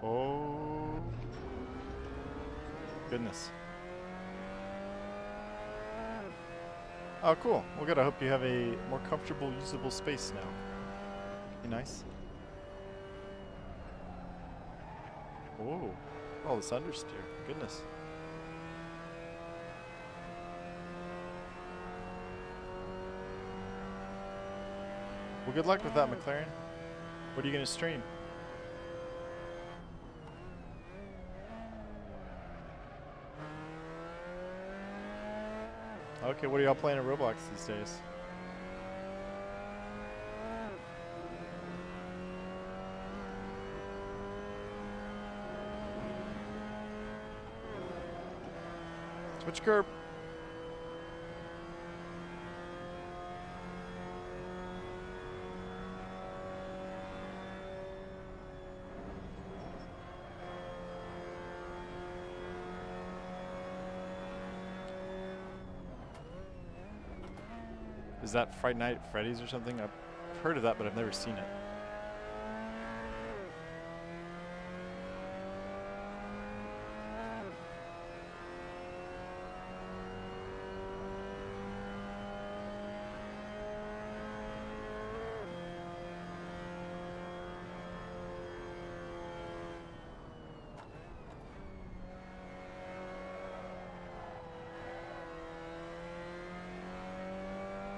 Oh, goodness. Oh, cool. Well, good. I hope you have a more comfortable, usable space now. Be nice. Oh, oh, this understeer. Goodness. Well, good luck with that, McLaren. What are you going to stream? Okay, what are y'all playing in Roblox these days? Switch curb. Is that Friday Night at Freddy's or something? I've heard of that, but I've never seen it.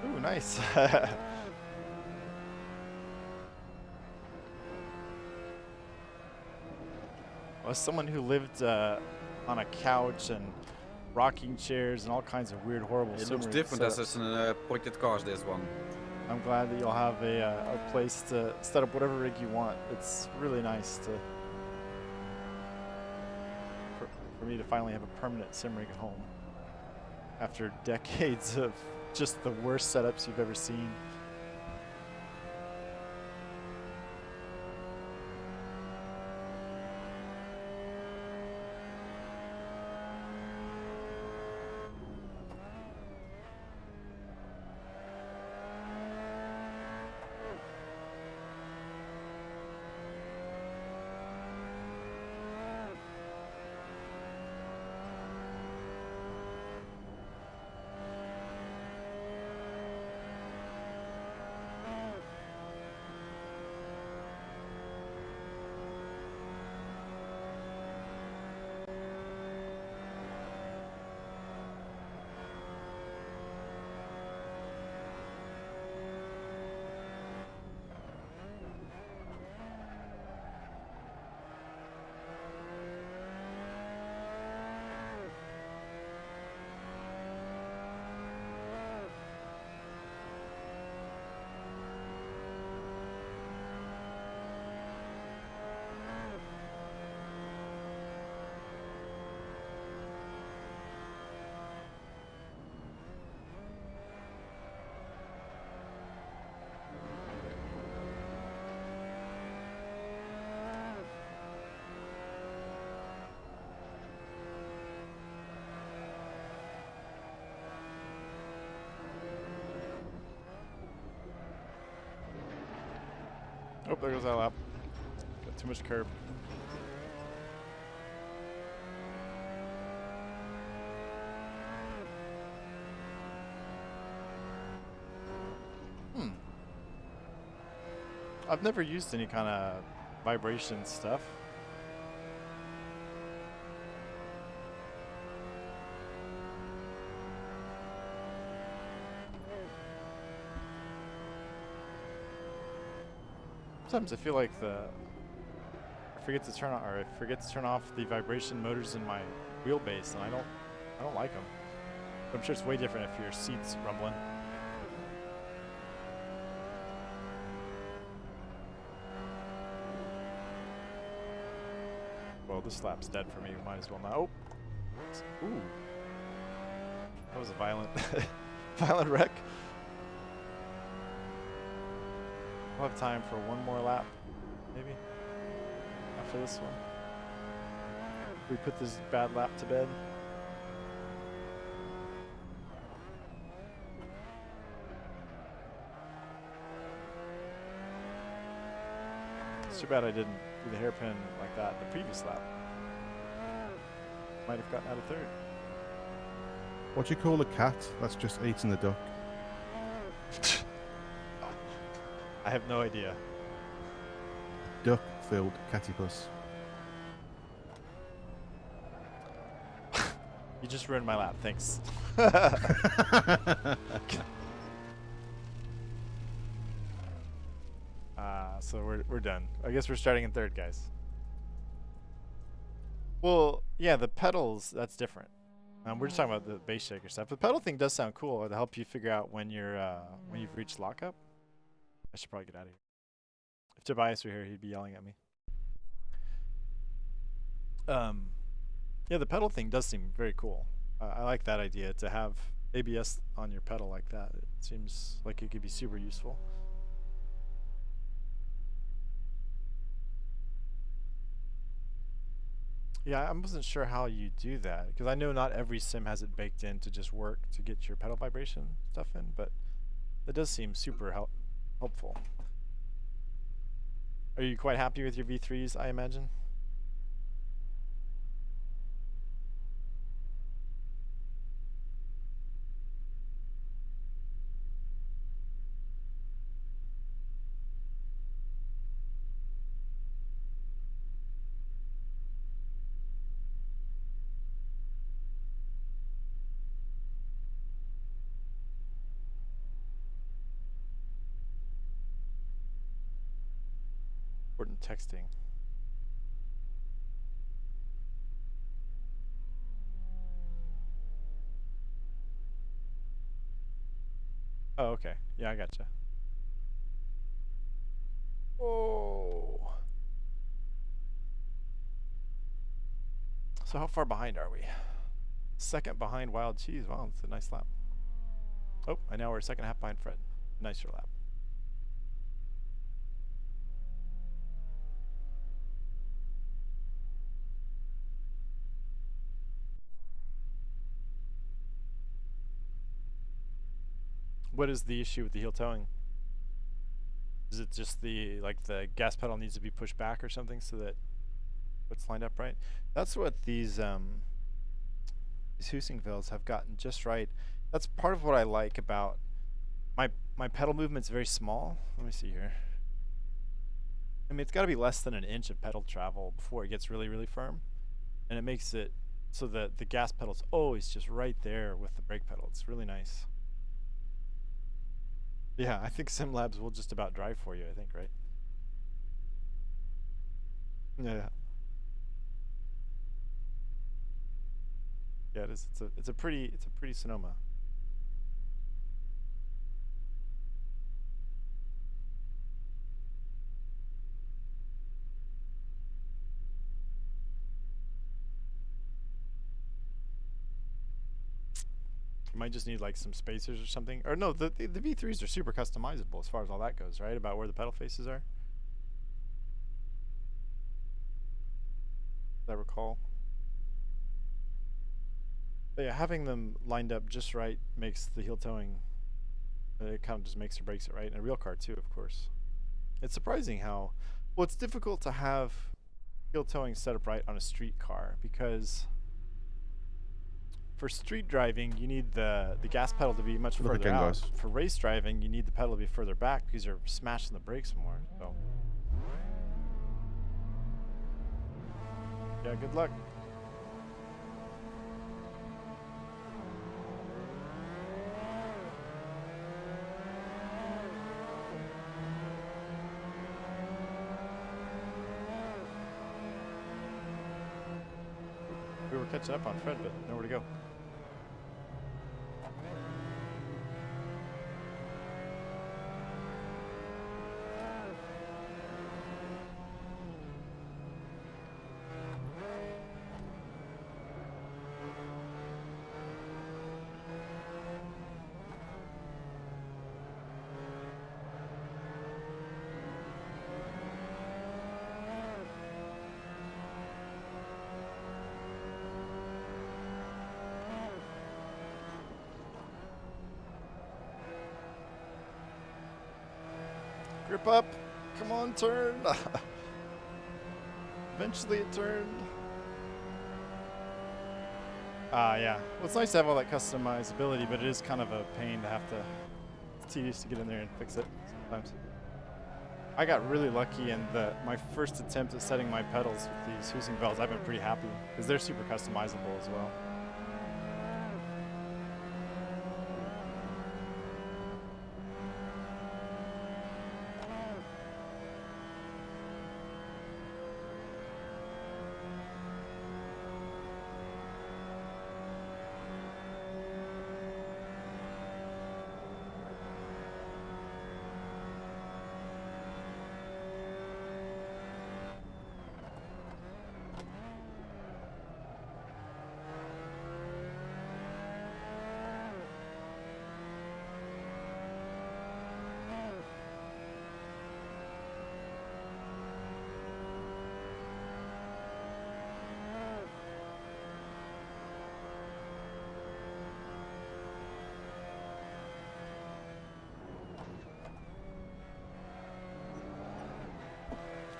Ooh, nice. As someone who lived on a couch and rocking chairs and all kinds of weird, horrible. It looks sim rig different as setups. a pointed cars, this one. I'm glad that you'll have a place to set up whatever rig you want. It's really nice for me to finally have a permanent sim rig at home after decades of just the worst setups you've ever seen. Oh, there goes that lap. Got too much curb. I've never used any kind of vibration stuff. Sometimes I feel like I forget to turn on, or I forget to turn off the vibration motors in my wheelbase, and I don't like them. But I'm sure it's way different if your seat's rumbling. Well, this lap's dead for me. We might as well not. Oh, ooh, that was a violent, violent wreck. We'll have time for one more lap, maybe, after this one. We put this bad lap to bed. It's too bad I didn't do the hairpin like that in the previous lap. Might have gotten out of third. What do you call a cat that's just eating the duck? I have no idea. Duck-filled cattypus. You just ruined my lap, thanks. So we're done. I guess we're starting in third, guys. Well, yeah, the pedals, that's different. We're just talking about the bass shaker stuff. The pedal thing does sound cool. It'll help you figure out when you've reached lockup. I should probably get out of here. If Tobias were here, he'd be yelling at me. Yeah, the pedal thing does seem very cool. I like that idea, to have ABS on your pedal like that. It seems like it could be super useful. Yeah, I wasn't sure how you do that, because I know not every sim has it baked in to just work to get your pedal vibration stuff in, but it does seem super helpful. Are you quite happy with your V3s, I imagine? Important texting. Oh, okay. Yeah, I gotcha. Oh. So how far behind are we? Second behind Wild Cheese. Wow, that's a nice lap. Oh, and now we're a second half behind Fred. Nicer lap. What is the issue with the heel towing? Is it just the gas pedal needs to be pushed back or something so that it's lined up right? That's what these Heusinkvelds have gotten just right. That's part of what I like about my pedal movement's very small. Let me see here. I mean, it's got to be less than an inch of pedal travel before it gets really, really firm. And it makes it so that the gas pedal's always just right there with the brake pedal. It's really nice. Yeah, I think SimLabs will just about drive for you, I think, right? Yeah. Yeah, it is. It's a pretty Sonoma. You might just need like some spacers or something. Or no, the V3s are super customizable as far as all that goes, right? About where the pedal faces are. As I recall. But yeah, having them lined up just right makes the heel towing, it kind of just makes or breaks it, right? And a real car too, of course. It's surprising how, well, it's difficult to have heel towing set up right on a street car because for street driving, you need the gas pedal to be much Look further again, out. guys. For race driving, you need the pedal to be further back because you're smashing the brakes more. So, yeah, good luck. We were catching up on Fred, but nowhere to go. Grip up. Come on, turn. Eventually it turned. Yeah. Well, it's nice to have all that customizability, but it is kind of a pain to have to, it's tedious to get in there and fix it sometimes. I got really lucky in my first attempt at setting my pedals with these Heusinkvelds. I've been pretty happy because they're super customizable as well.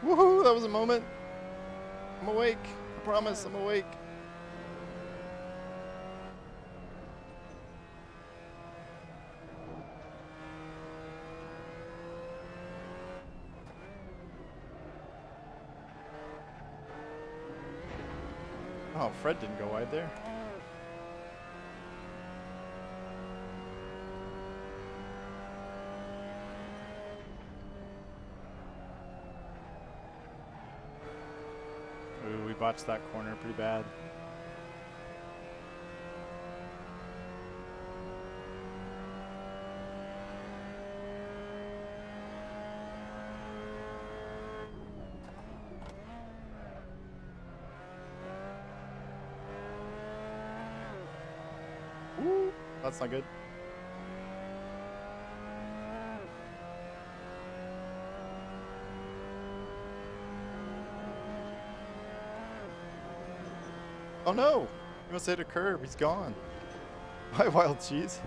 Woohoo, that was a moment. I'm awake. I promise, I'm awake. Oh, Fred didn't go wide there. Ooh, we botched that corner pretty bad. that's not good. Oh no! He must hit a curb. He's gone. My wild cheese.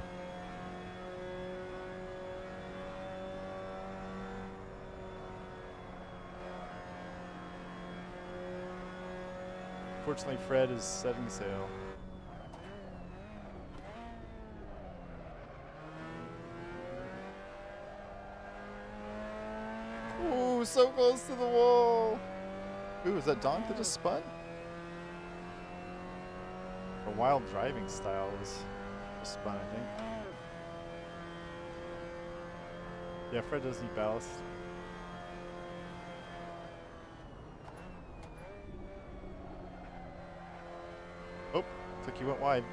Fortunately, Fred is setting sail. Ooh, so close to the wall. Ooh, is that Donk that just spun? A wild driving style was just spun, I think. Yeah, Fred does need ballast. Oh, looks like he went wide.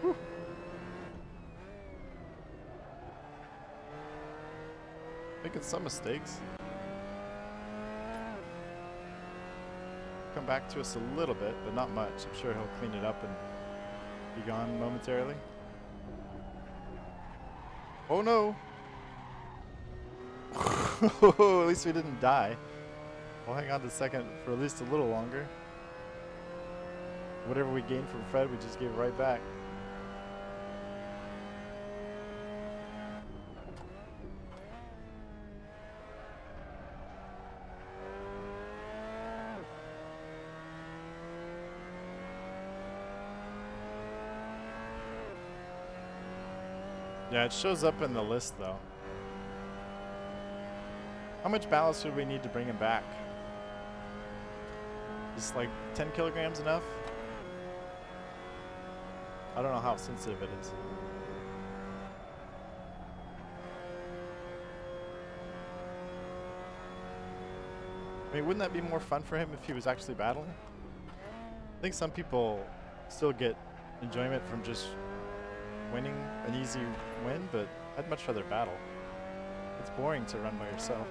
Whew. Making some mistakes. Come back to us a little bit, but not much. I'm sure he'll clean it up and be gone momentarily. Oh no! At least we didn't die. We'll hang on to second for at least a little longer. Whatever we gained from Fred, we just gave right back. Yeah, it shows up in the list though. How much ballast would we need to bring him back? Is like 10 kilograms enough? I don't know how sensitive it is. I mean, wouldn't that be more fun for him if he was actually battling? I think some people still get enjoyment from just winning an easy win, but I'd much rather battle. It's boring to run by yourself.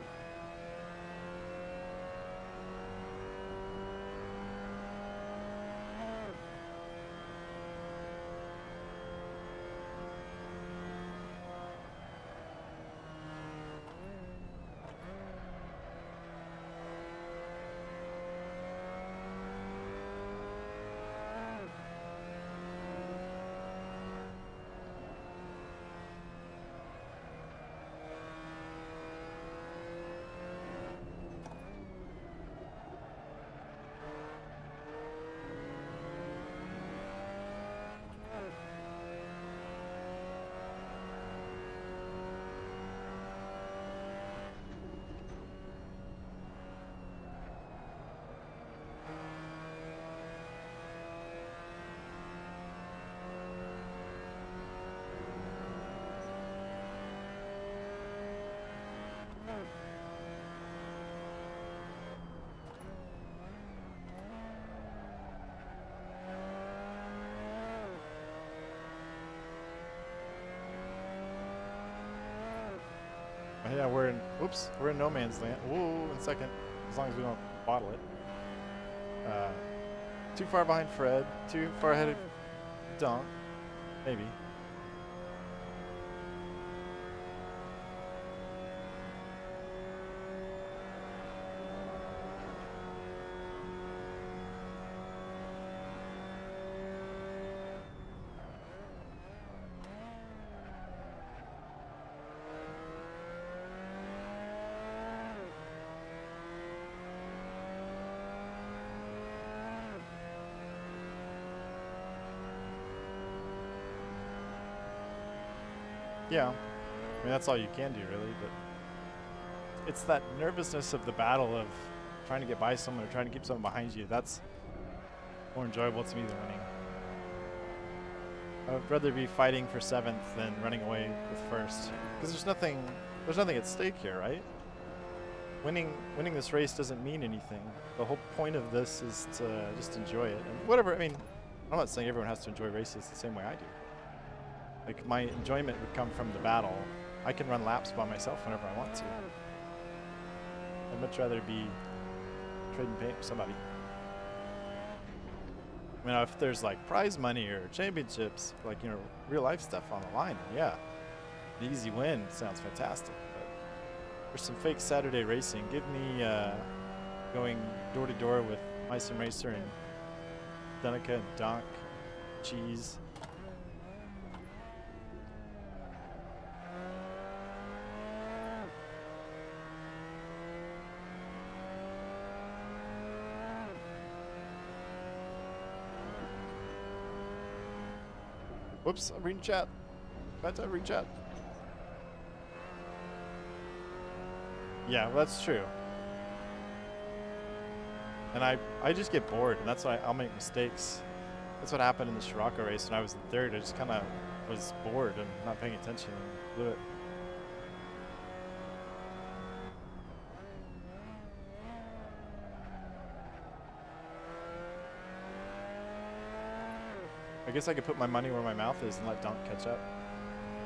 Yeah, we're in no man's land. Ooh, in second, as long as we don't bottle it. Too far behind Fred, too far ahead of Donk, maybe. Yeah, I mean that's all you can do really, but it's that nervousness of the battle of trying to get by someone or trying to keep someone behind you. That's more enjoyable to me than winning. I would rather be fighting for 7th than running away with 1st, because there's nothing at stake here, right? Winning this race doesn't mean anything. The whole point of this is to just enjoy it, and whatever. I mean, I'm not saying everyone has to enjoy races the same way I do. Like, my enjoyment would come from the battle. I can run laps by myself whenever I want to. I'd much rather be trading paint with somebody. I mean, if there's like prize money or championships, like, you know, real life stuff on the line, then yeah, an easy win sounds fantastic. But for some fake Saturday racing, give me going door to door with my sim racer and Danica and Donk, Cheese. Whoops, I'm reading chat. Bad time reading chat. Yeah, well, that's true. And I just get bored, and that's why I'll make mistakes. That's what happened in the Scirocco race when I was in third. I just kind of was bored and not paying attention and blew it. I guess I could put my money where my mouth is and let Dunk catch up.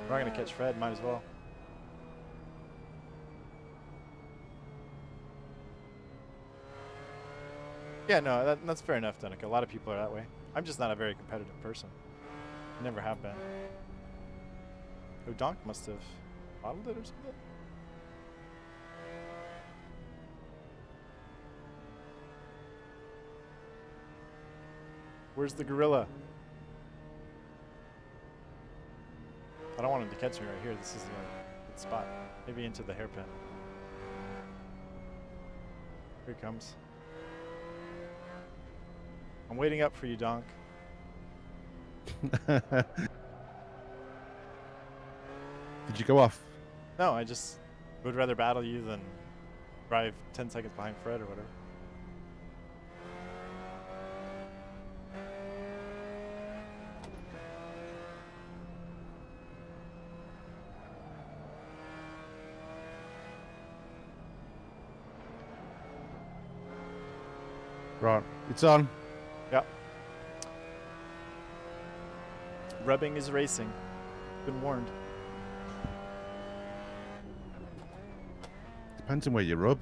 We're not going to catch Fred, might as well. Yeah, no, that's fair enough, Danica. A lot of people are that way. I'm just not a very competitive person. I never have been. Oh, Donk must have modeled it or something? Where's the gorilla? I don't want him to catch me right here. This is a good spot. Maybe into the hairpin. Here he comes. I'm waiting up for you, Donk. Did you go off? No, I just would rather battle you than drive 10 seconds behind Fred or whatever. Right, it's on. Yep. Rubbing is racing. Been warned. Depends on where you rub.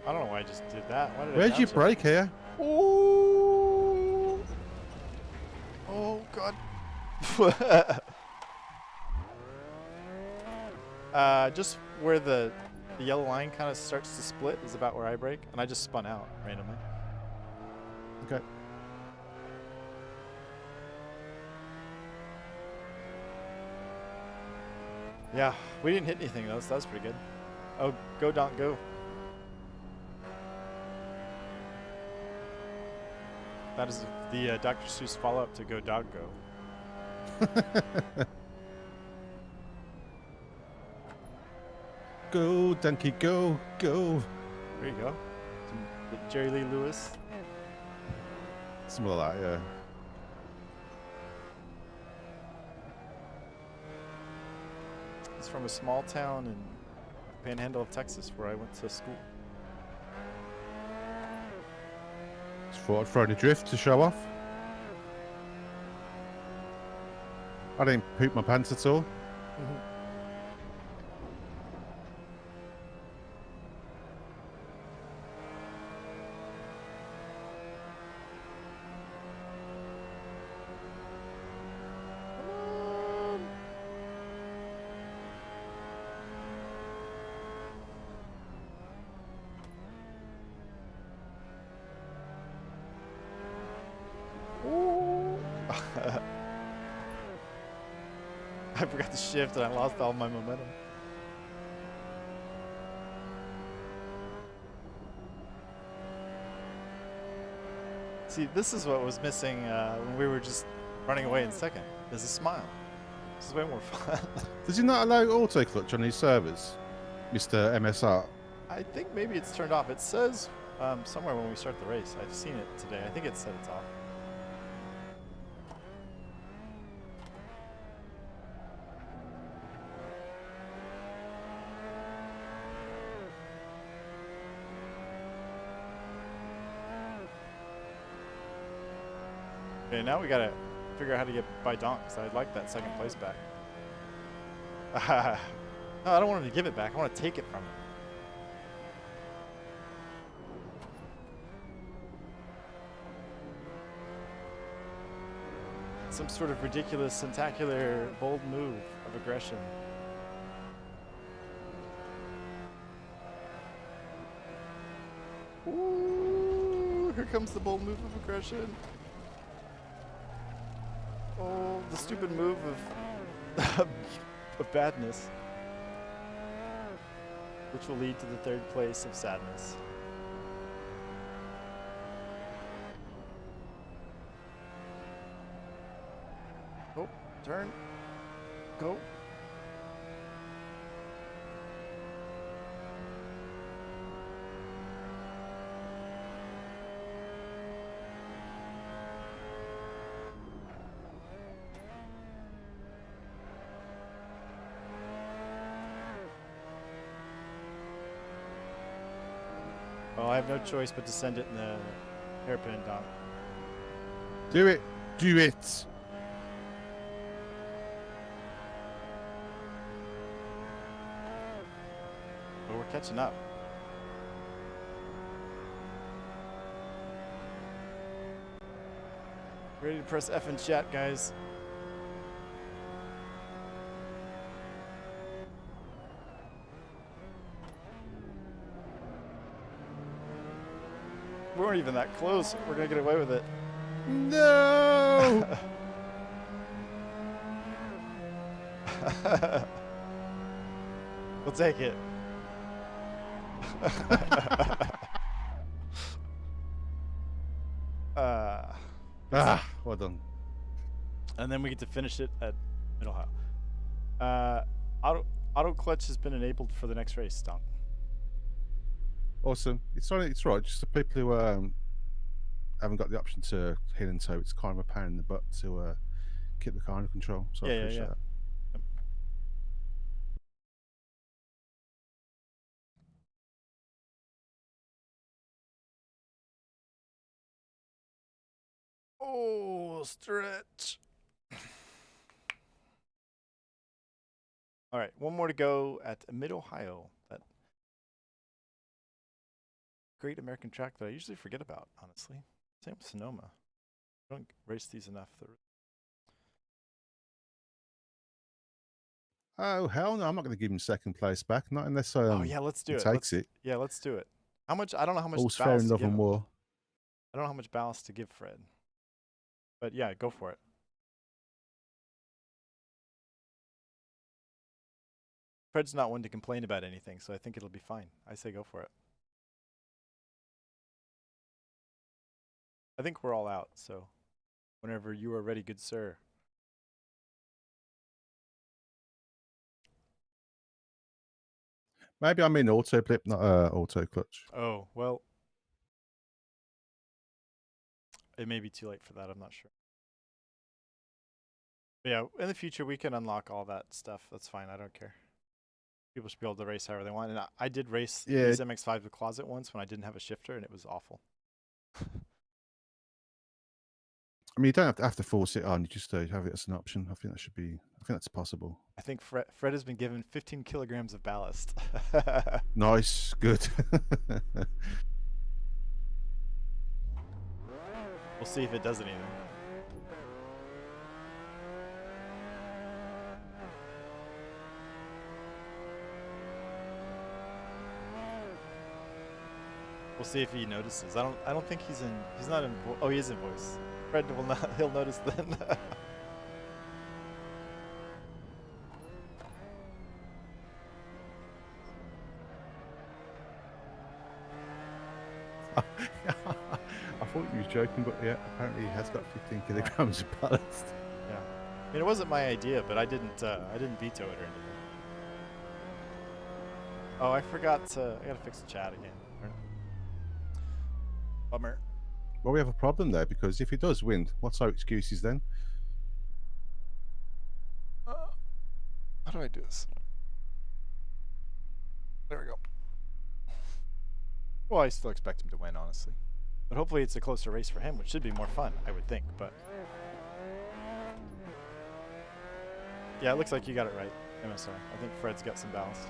I don't know why I just did that. Why did Where's I your bounce it? brake here? Oh! Oh, God. Just where the yellow line kind of starts to split is about where I brake, and I just spun out randomly. Okay. Yeah, we didn't hit anything though, so that was pretty good. Oh, go Donk, go. That is the Dr. Seuss follow-up to Go Dog Go. Go, donkey, go, go. There you go. Some Jerry Lee Lewis. Something like that, yeah. He's from a small town in Panhandle of Texas where I went to school. Just thought I'd throw the drift to show off. I didn't poop my pants at all. I forgot to shift and I lost all my momentum. See, this is what was missing when we were just running away in second. There's a smile. This is way more fun. Does he not allow auto clutch on these servers, Mr. MSR? I think maybe it's turned off. It says somewhere when we start the race. I've seen it today. I think it said it's off. Okay, now we gotta figure out how to get by Donk, because I'd like that second place back. No, I don't want him to give it back. I want to take it from him. Some sort of ridiculous, Sendtacular, bold move of aggression. Ooh, here comes the bold move of aggression. Oh, the stupid move of of badness, which will lead to the third place of sadness. Oh, turn, go. Well, I have no choice but to send it in the hairpin, Dom. Do it. Do it. But we're catching up. Ready to press F in chat, guys. We weren't even that close. We're gonna get away with it. No. We'll take it. Well done. And then we get to finish it at Middle Ohio. Auto clutch has been enabled for the next race, Donk. Awesome. It's right. Just the people who haven't got the option to heel and toe, it's kind of a pain in the butt to keep the car under control. So I appreciate that. Yep. Oh, stretch. All right, one more to go at Mid-Ohio. That great American track that I usually forget about, honestly. Same with Sonoma. I don't race these enough. Oh hell no! I'm not going to give him second place back, not unless oh yeah, let's do he it. takes it. Yeah, let's do it. How much? I don't know how much All's fair in ballast to love give and him. war. I don't know how much ballast to give Fred. But yeah, go for it. Fred's not one to complain about anything, so I think it'll be fine. I say go for it. I think we're all out, so whenever you are ready, good sir. Maybe I mean auto blip, not auto clutch. Oh, well. It may be too late for that, I'm not sure. But yeah, in the future we can unlock all that stuff. That's fine, I don't care. People should be able to race however they want. And I did race these MX5 with Closet once when I didn't have a shifter, and it was awful. I mean, you don't have to force it on. You just have it as an option. I think that should be. I think that's possible. I think Fred has been given 15 kilograms of ballast. Nice, good. We'll see if it does anything. We'll see if he notices. I don't think he's in. He's not in. Oh, he is in voice. Fred will not. He'll notice then. I thought you was joking, but yeah, apparently he has got 15 kilograms of ballast. Yeah. I mean, it wasn't my idea, but I didn't veto it or anything. Oh, I forgot to. I gotta fix the chat again. Bummer. Well, we have a problem there because if he does win, what's our excuses then? How do I do this? There we go. Well, I still expect him to win, honestly. But hopefully it's a closer race for him, which should be more fun, I would think. But yeah, it looks like you got it right, MSR. I think Fred's got some ballast.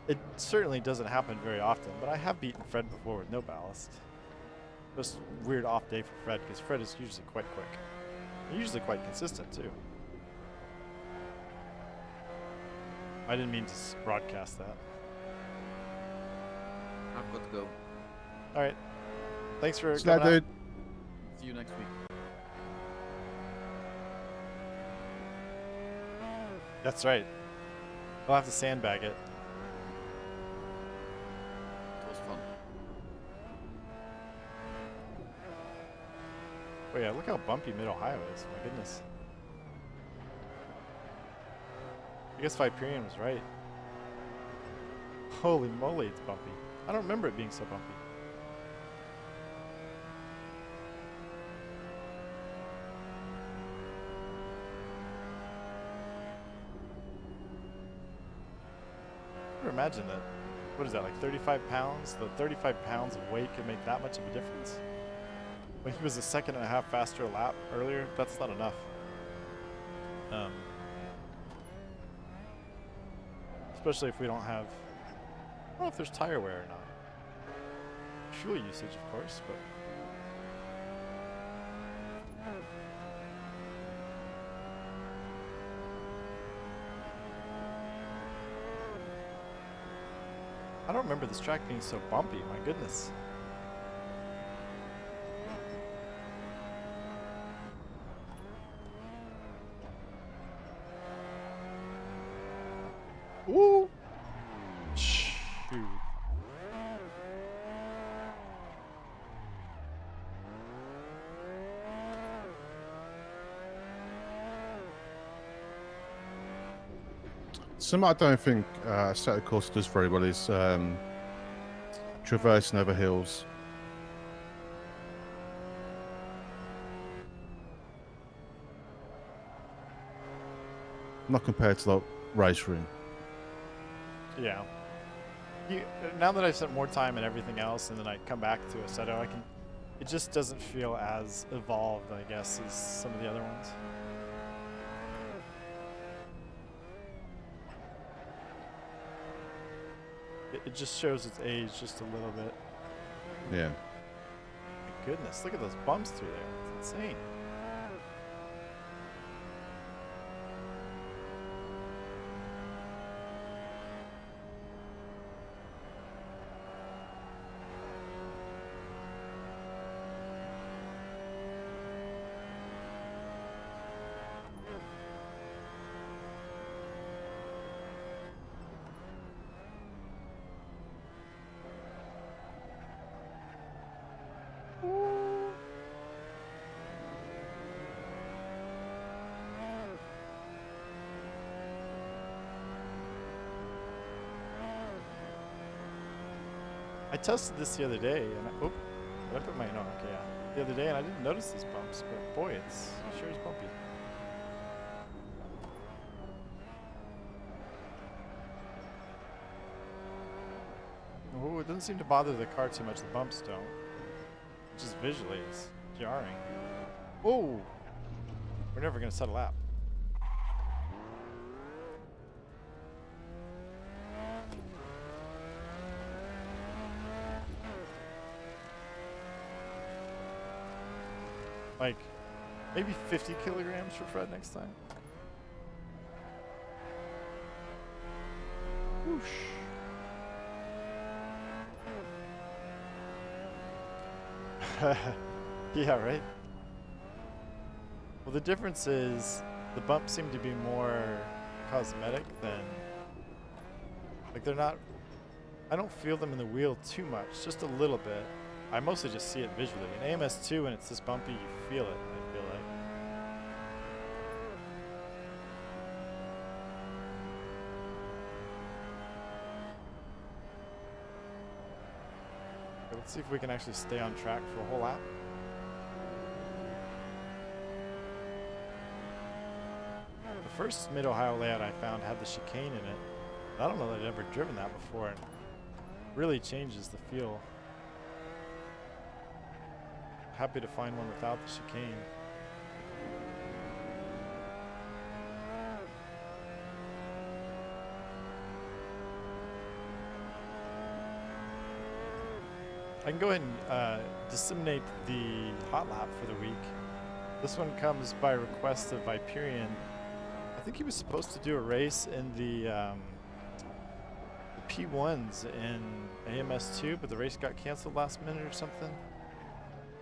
It certainly doesn't happen very often, but I have beaten Fred before with no ballast. Just weird off day for Fred, because Fred is usually quite quick. And usually quite consistent, too. I didn't mean to broadcast that. I've got to go. Alright. Thanks for Slide, coming out. dude. See you next week. That's right. I'll have to sandbag it. It was fun. Oh yeah, look how bumpy Mid-Ohio is. My goodness. I guess Viperian was right. Holy moly, it's bumpy. I don't remember it being so bumpy. I never imagined that. What is that, like 35 pounds? The 35 pounds of weight could make that much of a difference? When he was a second and a half faster a lap earlier, that's not enough. Especially if we don't have... I don't know if there's tire wear or not. Fuel usage, of course, but... I don't remember this track being so bumpy, my goodness. Ooh! Shoot. Something I don't think Assetto Corsa does very well is traversing over hills. Not compared to like race room. Yeah. Now that I've spent more time and everything else, and then I come back to Assetto, I can. It just doesn't feel as evolved, I guess, as some of the other ones. It just shows its age just a little bit. Yeah. My goodness, look at those bumps through there. It's insane. I tested this the other day, and did I put my, no, okay, yeah. The other day, and I didn't notice these bumps, but boy, it sure is bumpy. Oh, it doesn't seem to bother the car too much, the bumps don't. Just visually, it's jarring. Oh! We're never gonna set a lap. Like, maybe 50 kilograms for Fred next time. Whoosh. Yeah, right? Well, the difference is the bumps seem to be more cosmetic than... Like, they're not... I don't feel them in the wheel too much, just a little bit. I mostly just see it visually. In AMS2, when it's this bumpy, you feel it, I feel like. See if we can actually stay on track for a whole lap. The first Mid-Ohio layout I found had the chicane in it. I don't know that I'd ever driven that before. It really changes the feel. Happy to find one without the chicane. I can go ahead and disseminate the hot lap for the week. This one comes by request of Viperian. I think he was supposed to do a race in the P1s in AMS2, but the race got canceled last minute or something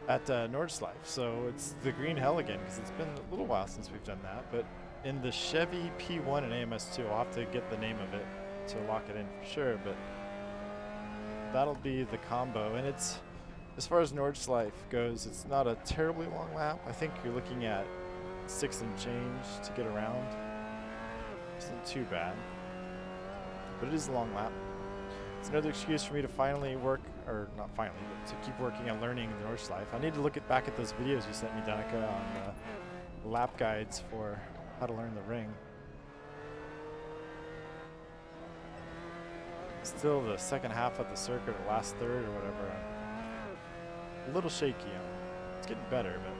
at Nordschleife. So it's the green hell again, because it's been a little while since we've done that. But in the Chevy P1 and AMS2, I'll have to get the name of it to lock it in for sure. But that'll be the combo, and it's, as far as Nordschleife goes, it's not a terribly long lap. I think you're looking at 6 and change to get around. Isn't too bad, but it is a long lap. It's another excuse for me to finally work, or not finally, but to keep working on learning the Nordschleife. I need to look back at those videos you sent me, Danica, on lap guides for how to learn the ring. Still the second half of the circuit, or last third or whatever, I'm a little shaky on. It's getting better, but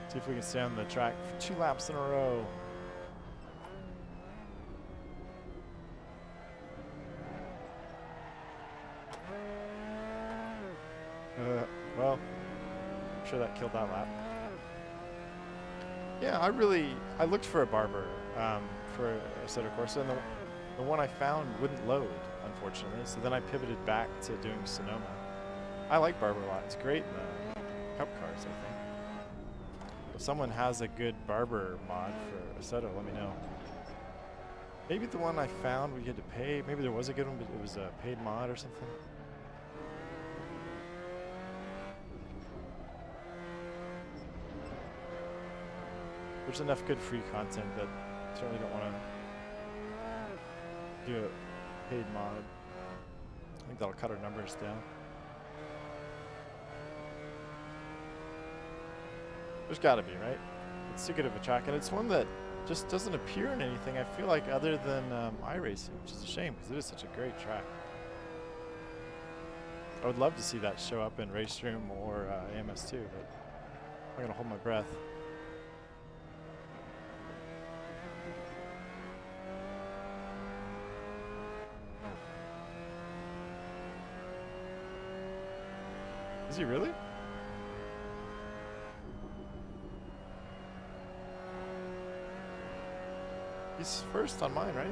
see if we can stay on the track for 2 laps in a row. Well, I'm sure that killed that lap. Yeah, I looked for a barber for Assetto Corsa, and the one I found wouldn't load, unfortunately. So then I pivoted back to doing Sonoma. I like barber a lot. It's great in the cup cars, I think. If someone has a good barber mod for Assetto, let me know. Maybe the one I found we had to pay. Maybe there was a good one, but it was a paid mod or something. There's enough good free content that I certainly don't want to do a paid mod. I think that'll cut our numbers down. There's gotta be, right? It's too good of a track, and it's one that just doesn't appear in anything, I feel like, other than iRacing, which is a shame, because it is such a great track. I would love to see that show up in Race Room or AMS2, but I'm gonna hold my breath. Is he really? He's first on mine, right?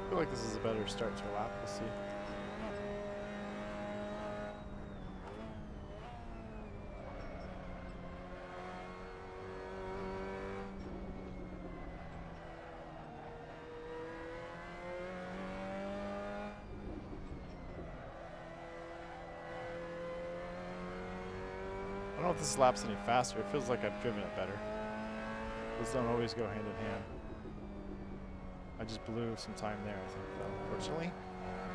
I feel like this is a better start to a lap. We'll see. I don't know if this lap's any faster. It feels like I've driven it better. Those don't always go hand in hand. I just blew some time there, I think, though, unfortunately.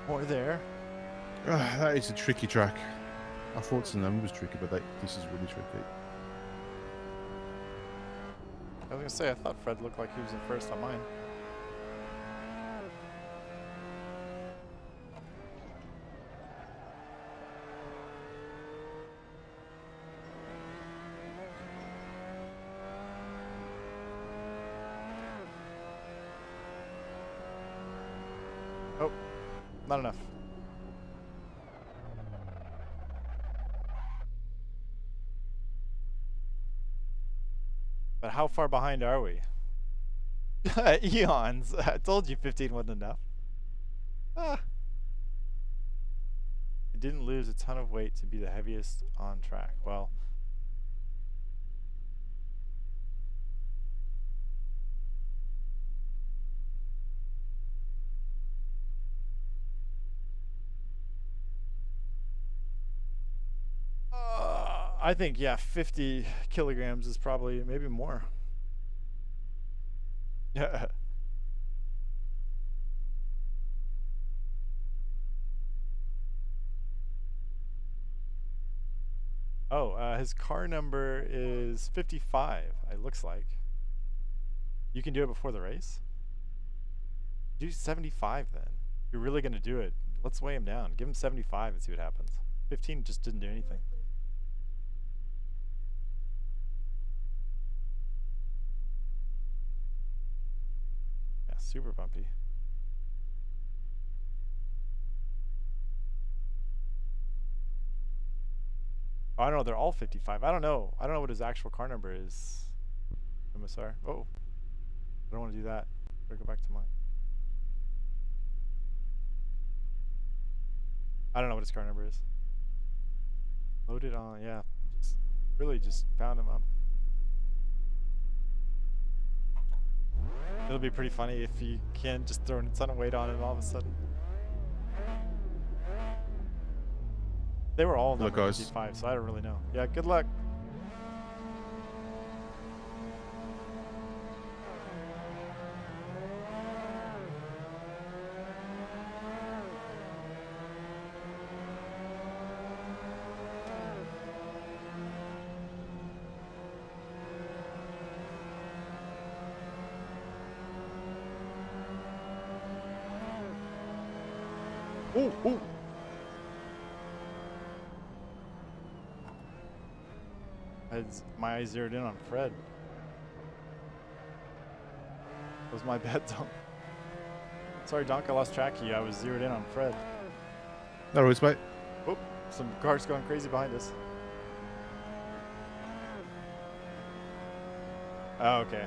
More there. That is a tricky track. I thought Sonoma was tricky, but this is really tricky. I was going to say, I thought Fred looked like he was in first on mine. Oh, not enough. how far behind are we? Eons. I told you 15 wasn't enough. Ah. It didn't lose a ton of weight to be the heaviest on track. Well, I think, yeah, 50 kilograms is probably maybe more. Yeah. Oh, his car number is 55, it looks like. You can do it before the race? Do 75 then. You're really going to do it. Let's weigh him down. Give him 75 and see what happens. 15 just didn't do anything. Yeah, super bumpy. Oh, I don't know. They're all 55. I don't know. I don't know what his actual car number is. MSR. Oh. I don't want to do that. Better go back to mine. I don't know what his car number is. Loaded on, yeah. Just really just found him up. It'll be pretty funny if you can just throw a ton of weight on him all of a sudden. They were all number 55, so I don't really know. Yeah, good luck. Ooh, ooh. My eyes zeroed in on Fred. That was my bad, Donk. Sorry, Donk, I lost track of you. I was zeroed in on Fred. No worries, mate. Oh, some cars going crazy behind us. Oh, okay.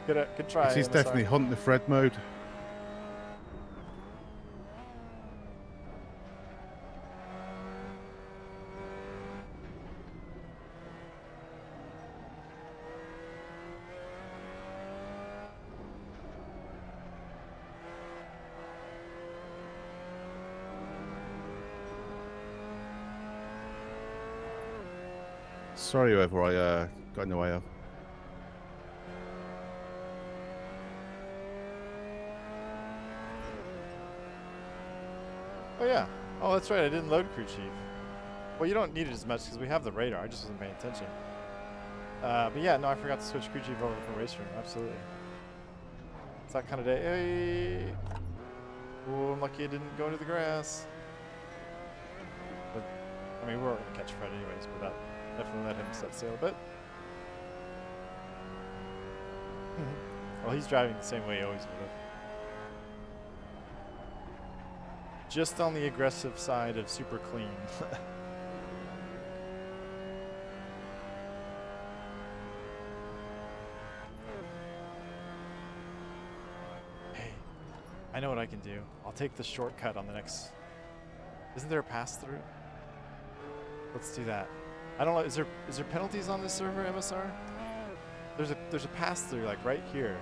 Good try. He's definitely hunting the Fred mode. Sorry, whoever I got in the way of. Oh yeah. Oh, that's right. I didn't load crew chief. Well, you don't need it as much because we have the radar. I just wasn't paying attention. But yeah, no, I forgot to switch crew chief over from race room. Absolutely. It's that kind of day. Hey. Oh, I'm lucky I didn't go into the grass. But, I mean, we weren't going to catch Fred anyways, but that definitely let him set sail a bit. Well, he's driving the same way he always would have. Just on the aggressive side of super clean. Hey, I know what I can do. I'll take the shortcut on the next... Isn't there a pass-through? Let's do that. I don't know, is there penalties on this server, MSR? There's a pass-through, like, right here.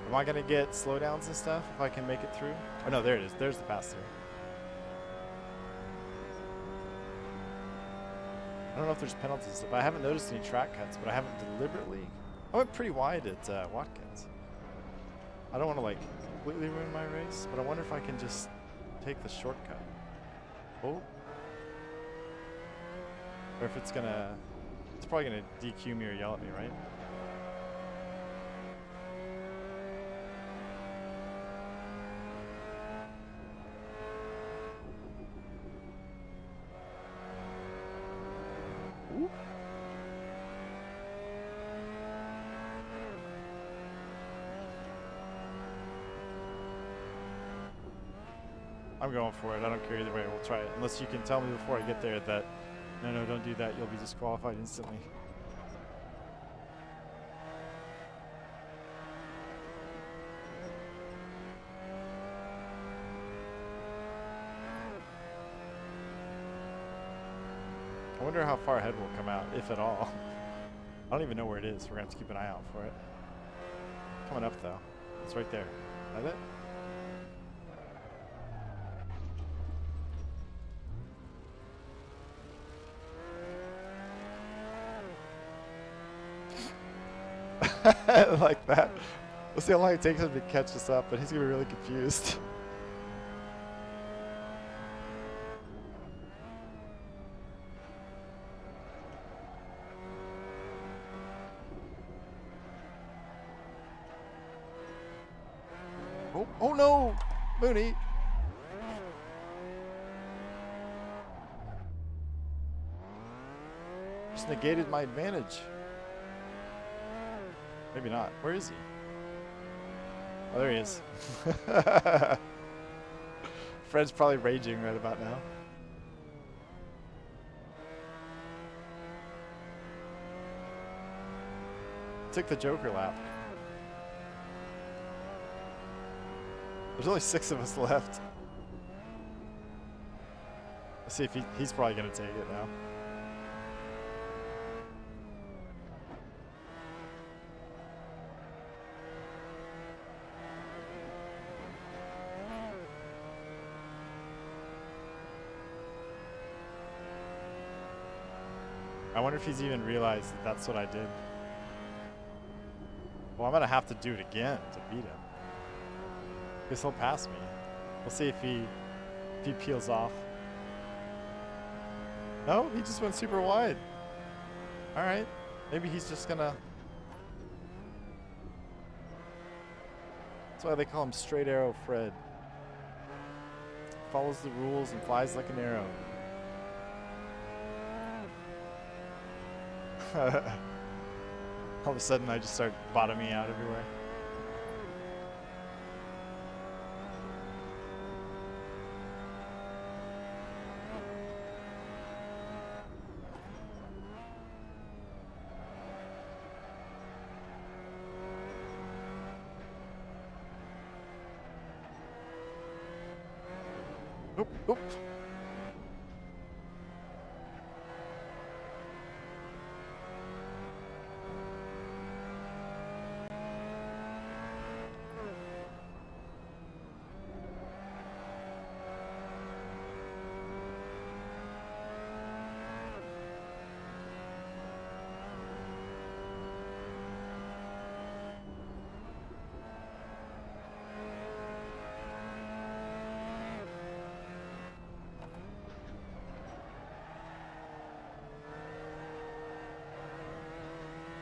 Am I gonna get slowdowns and stuff if I can make it through? Oh no, there it is. There's the pass-through. I don't know if there's penalties and stuff. I haven't noticed any track cuts, but I haven't deliberately... I went pretty wide at Watkins. I don't want to, like, completely ruin my race, but I wonder if I can just take the shortcut. Oh. Or if it's gonna... It's probably gonna DQ me or yell at me, right? Ooh. I'm going for it. I don't care either way. We'll try it. Unless you can tell me before I get there that No, don't do that. You'll be disqualified instantly. I wonder how far ahead we'll come out, if at all. I don't even know where it is. We're gonna have to keep an eye out for it. Coming up though. It's right there. Is that it? Like that. We'll see how long it takes him to catch us up, but he's gonna be really confused. Oh no! Mooney! Just negated my advantage. Maybe not. Where is he? Oh, there he is. Fred's probably raging right about now. Took the Joker lap. There's only 6 of us left. Let's see if he's probably going to take it now. I wonder if he's even realized that that's what I did. Well, I'm going to have to do it again to beat him. Guess he'll pass me. We'll see if he peels off. No, he just went super wide. All right, maybe he's just gonna. That's why they call him Straight Arrow Fred. Follows the rules and flies like an arrow. All of a sudden, I just start bottoming out everywhere. Oop, oop.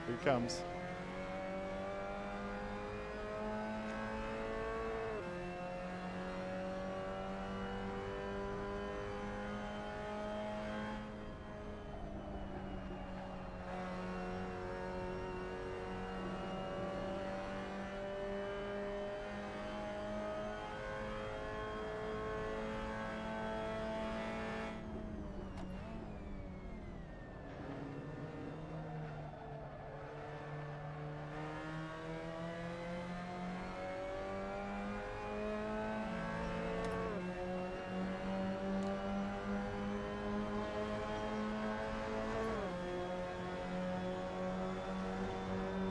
Here he comes.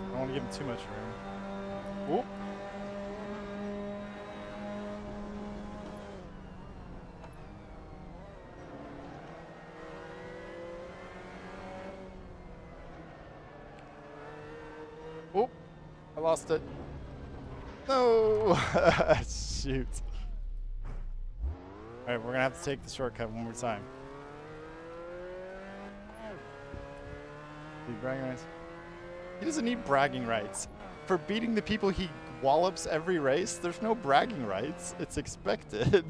I don't want to give him too much room. Oop. Oop. I lost it. No. Shoot. All right, we're going to have to take the shortcut one more time. Big bragging rights. He doesn't need bragging rights. For beating the people he wallops every race, there's no bragging rights. It's expected.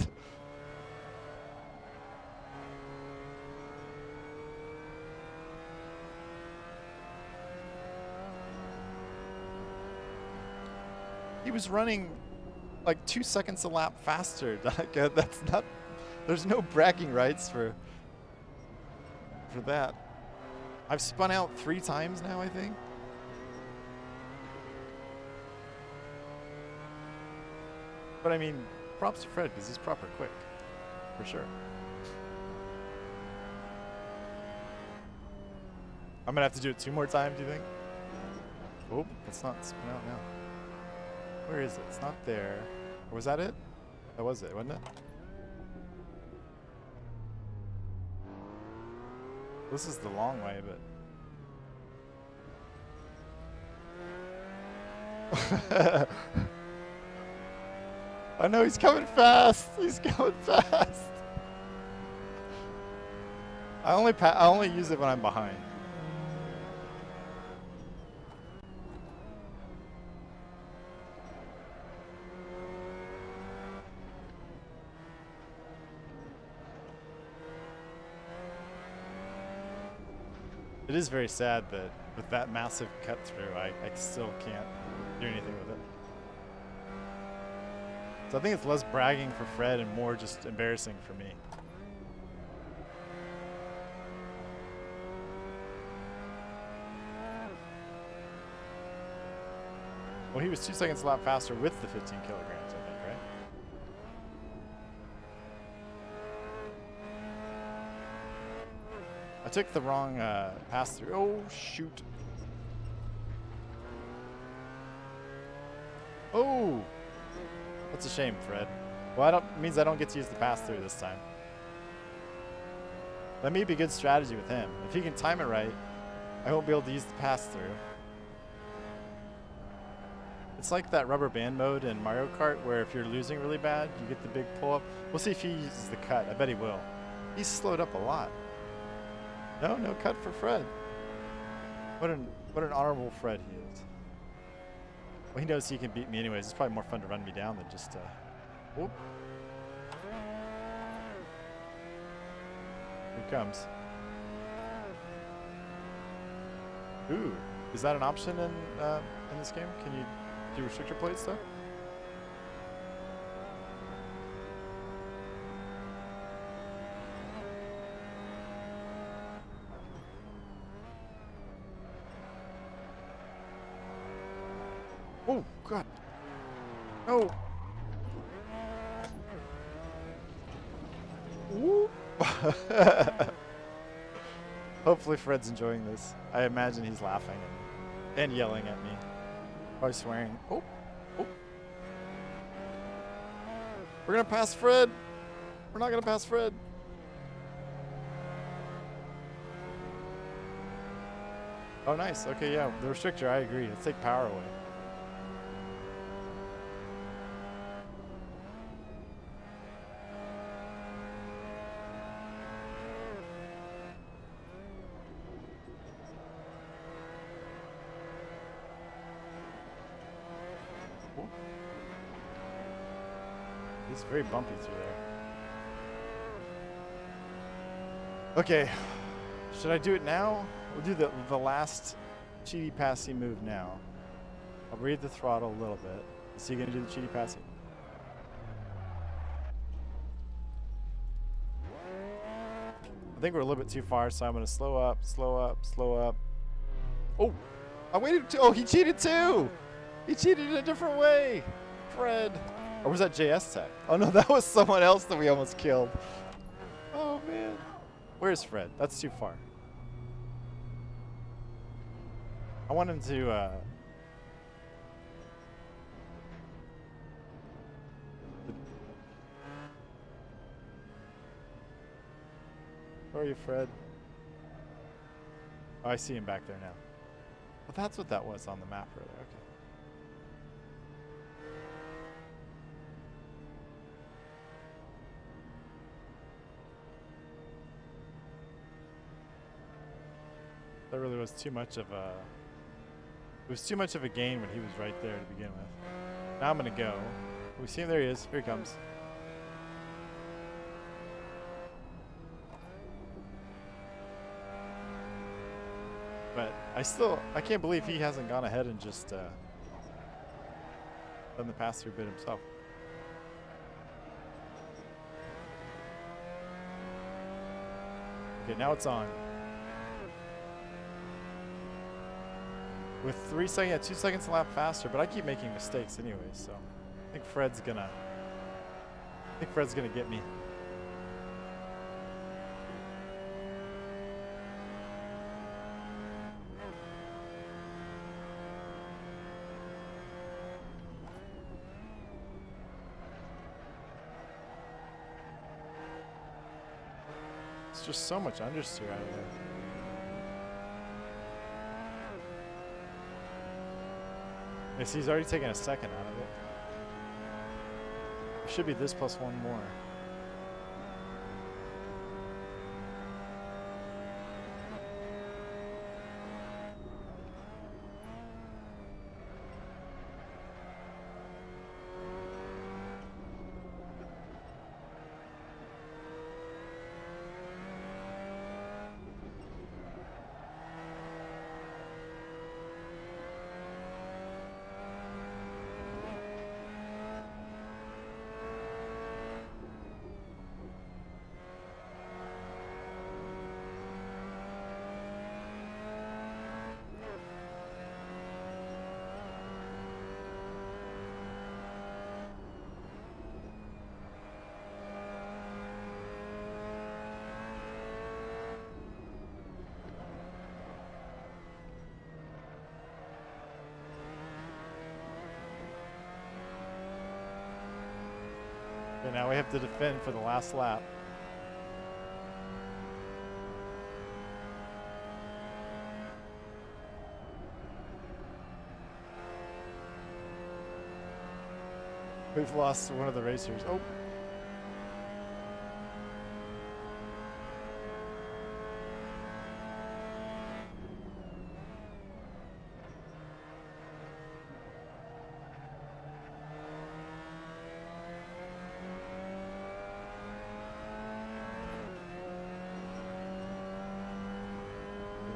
He was running like 2 seconds a lap faster. That's not. There's no bragging rights for for that. I've spun out 3 times now, I think. But I mean, props to Fred because he's proper quick, for sure. I'm gonna have to do it 2 more times, do you think? Oh, it's not spin out now. Where is it? It's not there. Or was that it? That was it, wasn't it? This is the long way, but... I know he's coming fast. He's coming fast. I only use it when I'm behind. It is very sad that with that massive cut through, I still can't do anything with it. So I think it's less bragging for Fred and more just embarrassing for me. Well, he was 2 seconds a lot faster with the 15 kilograms, I think, right? I took the wrong pass through. Oh, shoot. Oh! That's a shame, Fred. Well, it means I don't get to use the pass through this time. That may be a good strategy with him. If he can time it right, I won't be able to use the pass through. It's like that rubber band mode in Mario Kart where if you're losing really bad, you get the big pull up. We'll see if he uses the cut. I bet he will. He's slowed up a lot. No cut for Fred. What an honorable Fred he is. Well, he knows he can beat me anyways. It's probably more fun to run me down than just whoop. Here he comes. Ooh, is that an option in this game? Can you do restrictor plate stuff? Oh, God. No. Woo. Hopefully Fred's enjoying this. I imagine he's laughing and yelling at me. Probably swearing. Oh. We're going to pass Fred. We're not going to pass Fred. Oh, nice. Okay, yeah. The restrictor, I agree. Let's take power away. It's very bumpy through there. Okay, should I do it now? We'll do the last cheaty passy move now. I'll breathe the throttle a little bit. Is he gonna do the cheaty passy? I think we're a little bit too far, so I'm gonna slow up, slow up, slow up. Oh, I waited too. Oh, he cheated too. He cheated in a different way. Fred. Or was that JS Tech? Oh no, that was someone else that we almost killed. Oh man. Where's Fred? That's too far. I want him to Where are you, Fred? Oh, I see him back there now. Well, that's what that was on the map earlier. Okay. That really was too much of a... It was too much of a gain when he was right there to begin with. Now I'm gonna go. We see him, there he is. Here he comes. But I can't believe he hasn't gone ahead and just done the pass-through bit himself. Okay, now it's on. with 3 seconds, yeah, 2 seconds a lap faster, but I keep making mistakes anyway, so I think Fred's gonna get me. It's just so much understeer out of there. I see he's already taken a second out of it. Should be this plus 1 more. Okay, now we have to defend for the last lap. We've lost one of the racers. Oh.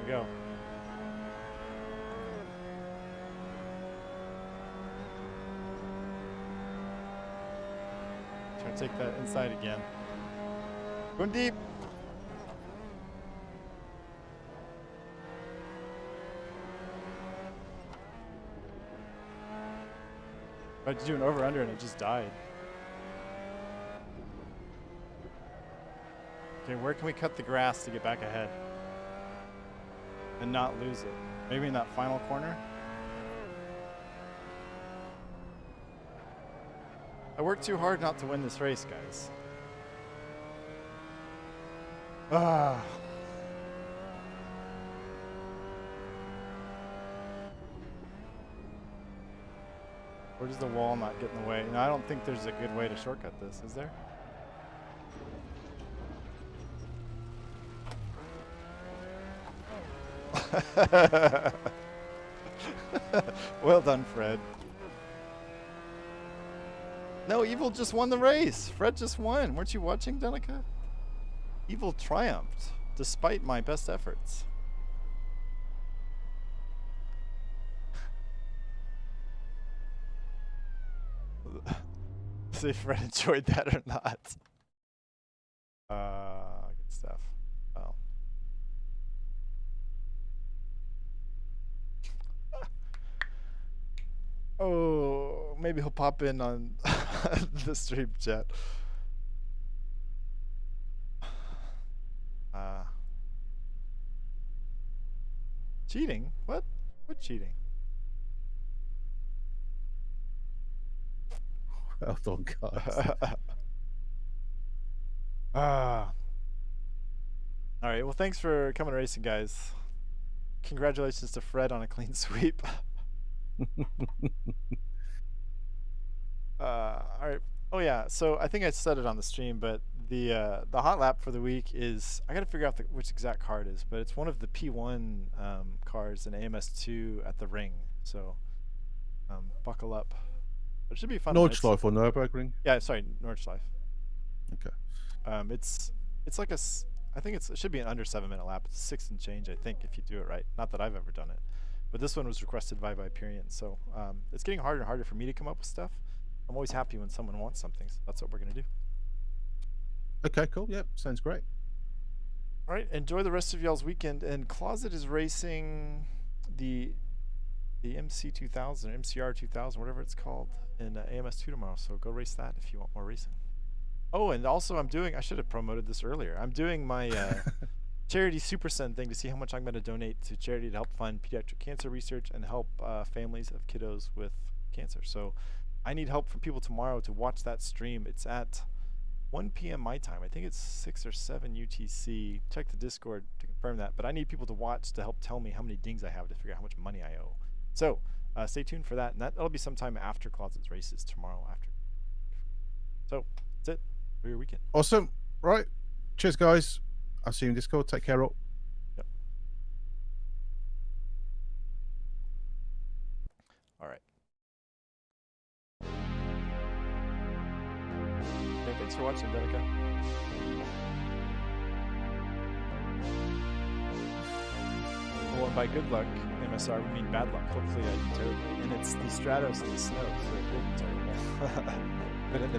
Go. Try to take that inside again. Going deep. I tried to do an over-under and it just died. Okay, where can we cut the grass to get back ahead? And not lose it. Maybe in that final corner. I worked too hard not to win this race, guys. Ah. Where does the wall not get in the way? No, I don't think there's a good way to shortcut this, is there? Well done, Fred. No, Evil just won the race. Fred just won. Weren't you watching, Danica? Evil triumphed, despite my best efforts. See if Fred enjoyed that or not. Good stuff. Well. Oh, maybe he'll pop in on the stream chat. Cheating? What? What cheating? Well done, guys. All right. Well, thanks for coming racing, guys. Congratulations to Fred on a clean sweep. All right. Oh yeah. So I think I said it on the stream, but the hot lap for the week is I got to figure out which exact car it is, but it's one of the P1 cars in AMS2 at the ring. So buckle up. It should be fun. Nordschleife or Nürburgring? Yeah, sorry, Nordschleife. Okay. It's like I think it should be an under 7-minute lap. It's 6 and change, I think, if you do it right. Not that I've ever done it, but this one was requested by Viperian. So it's getting harder and harder for me to come up with stuff. I'm always happy when someone wants something, so that's what we're gonna do. Okay, cool. Yep, sounds great. All right, enjoy the rest of y'all's weekend. And Closet is racing the the MC2000 or MCR2000, whatever it's called, in AMS2 tomorrow. So go race that if you want more racing. Oh, and also I should have promoted this earlier. I'm doing my charity Super Send thing to see how much I'm going to donate to charity to help fund pediatric cancer research and help families of kiddos with cancer. So I need help from people tomorrow to watch that stream. It's at 1 p.m. my time. I think it's 6 or 7 UTC. Check the Discord to confirm that. But I need people to watch to help tell me how many dings I have to figure out how much money I owe. So stay tuned for that. And that'll be sometime after Closets races tomorrow after. So that's it for your weekend. Awesome. Right. Cheers, guys. I'll see you in Discord. Take care, all. Yep. All right. Okay, thanks for watching, Denica. Oh, and by good luck, MSR, we mean bad luck. Hopefully I do terribly. And it's the Stratos and the snow, so it will be terrible. But in the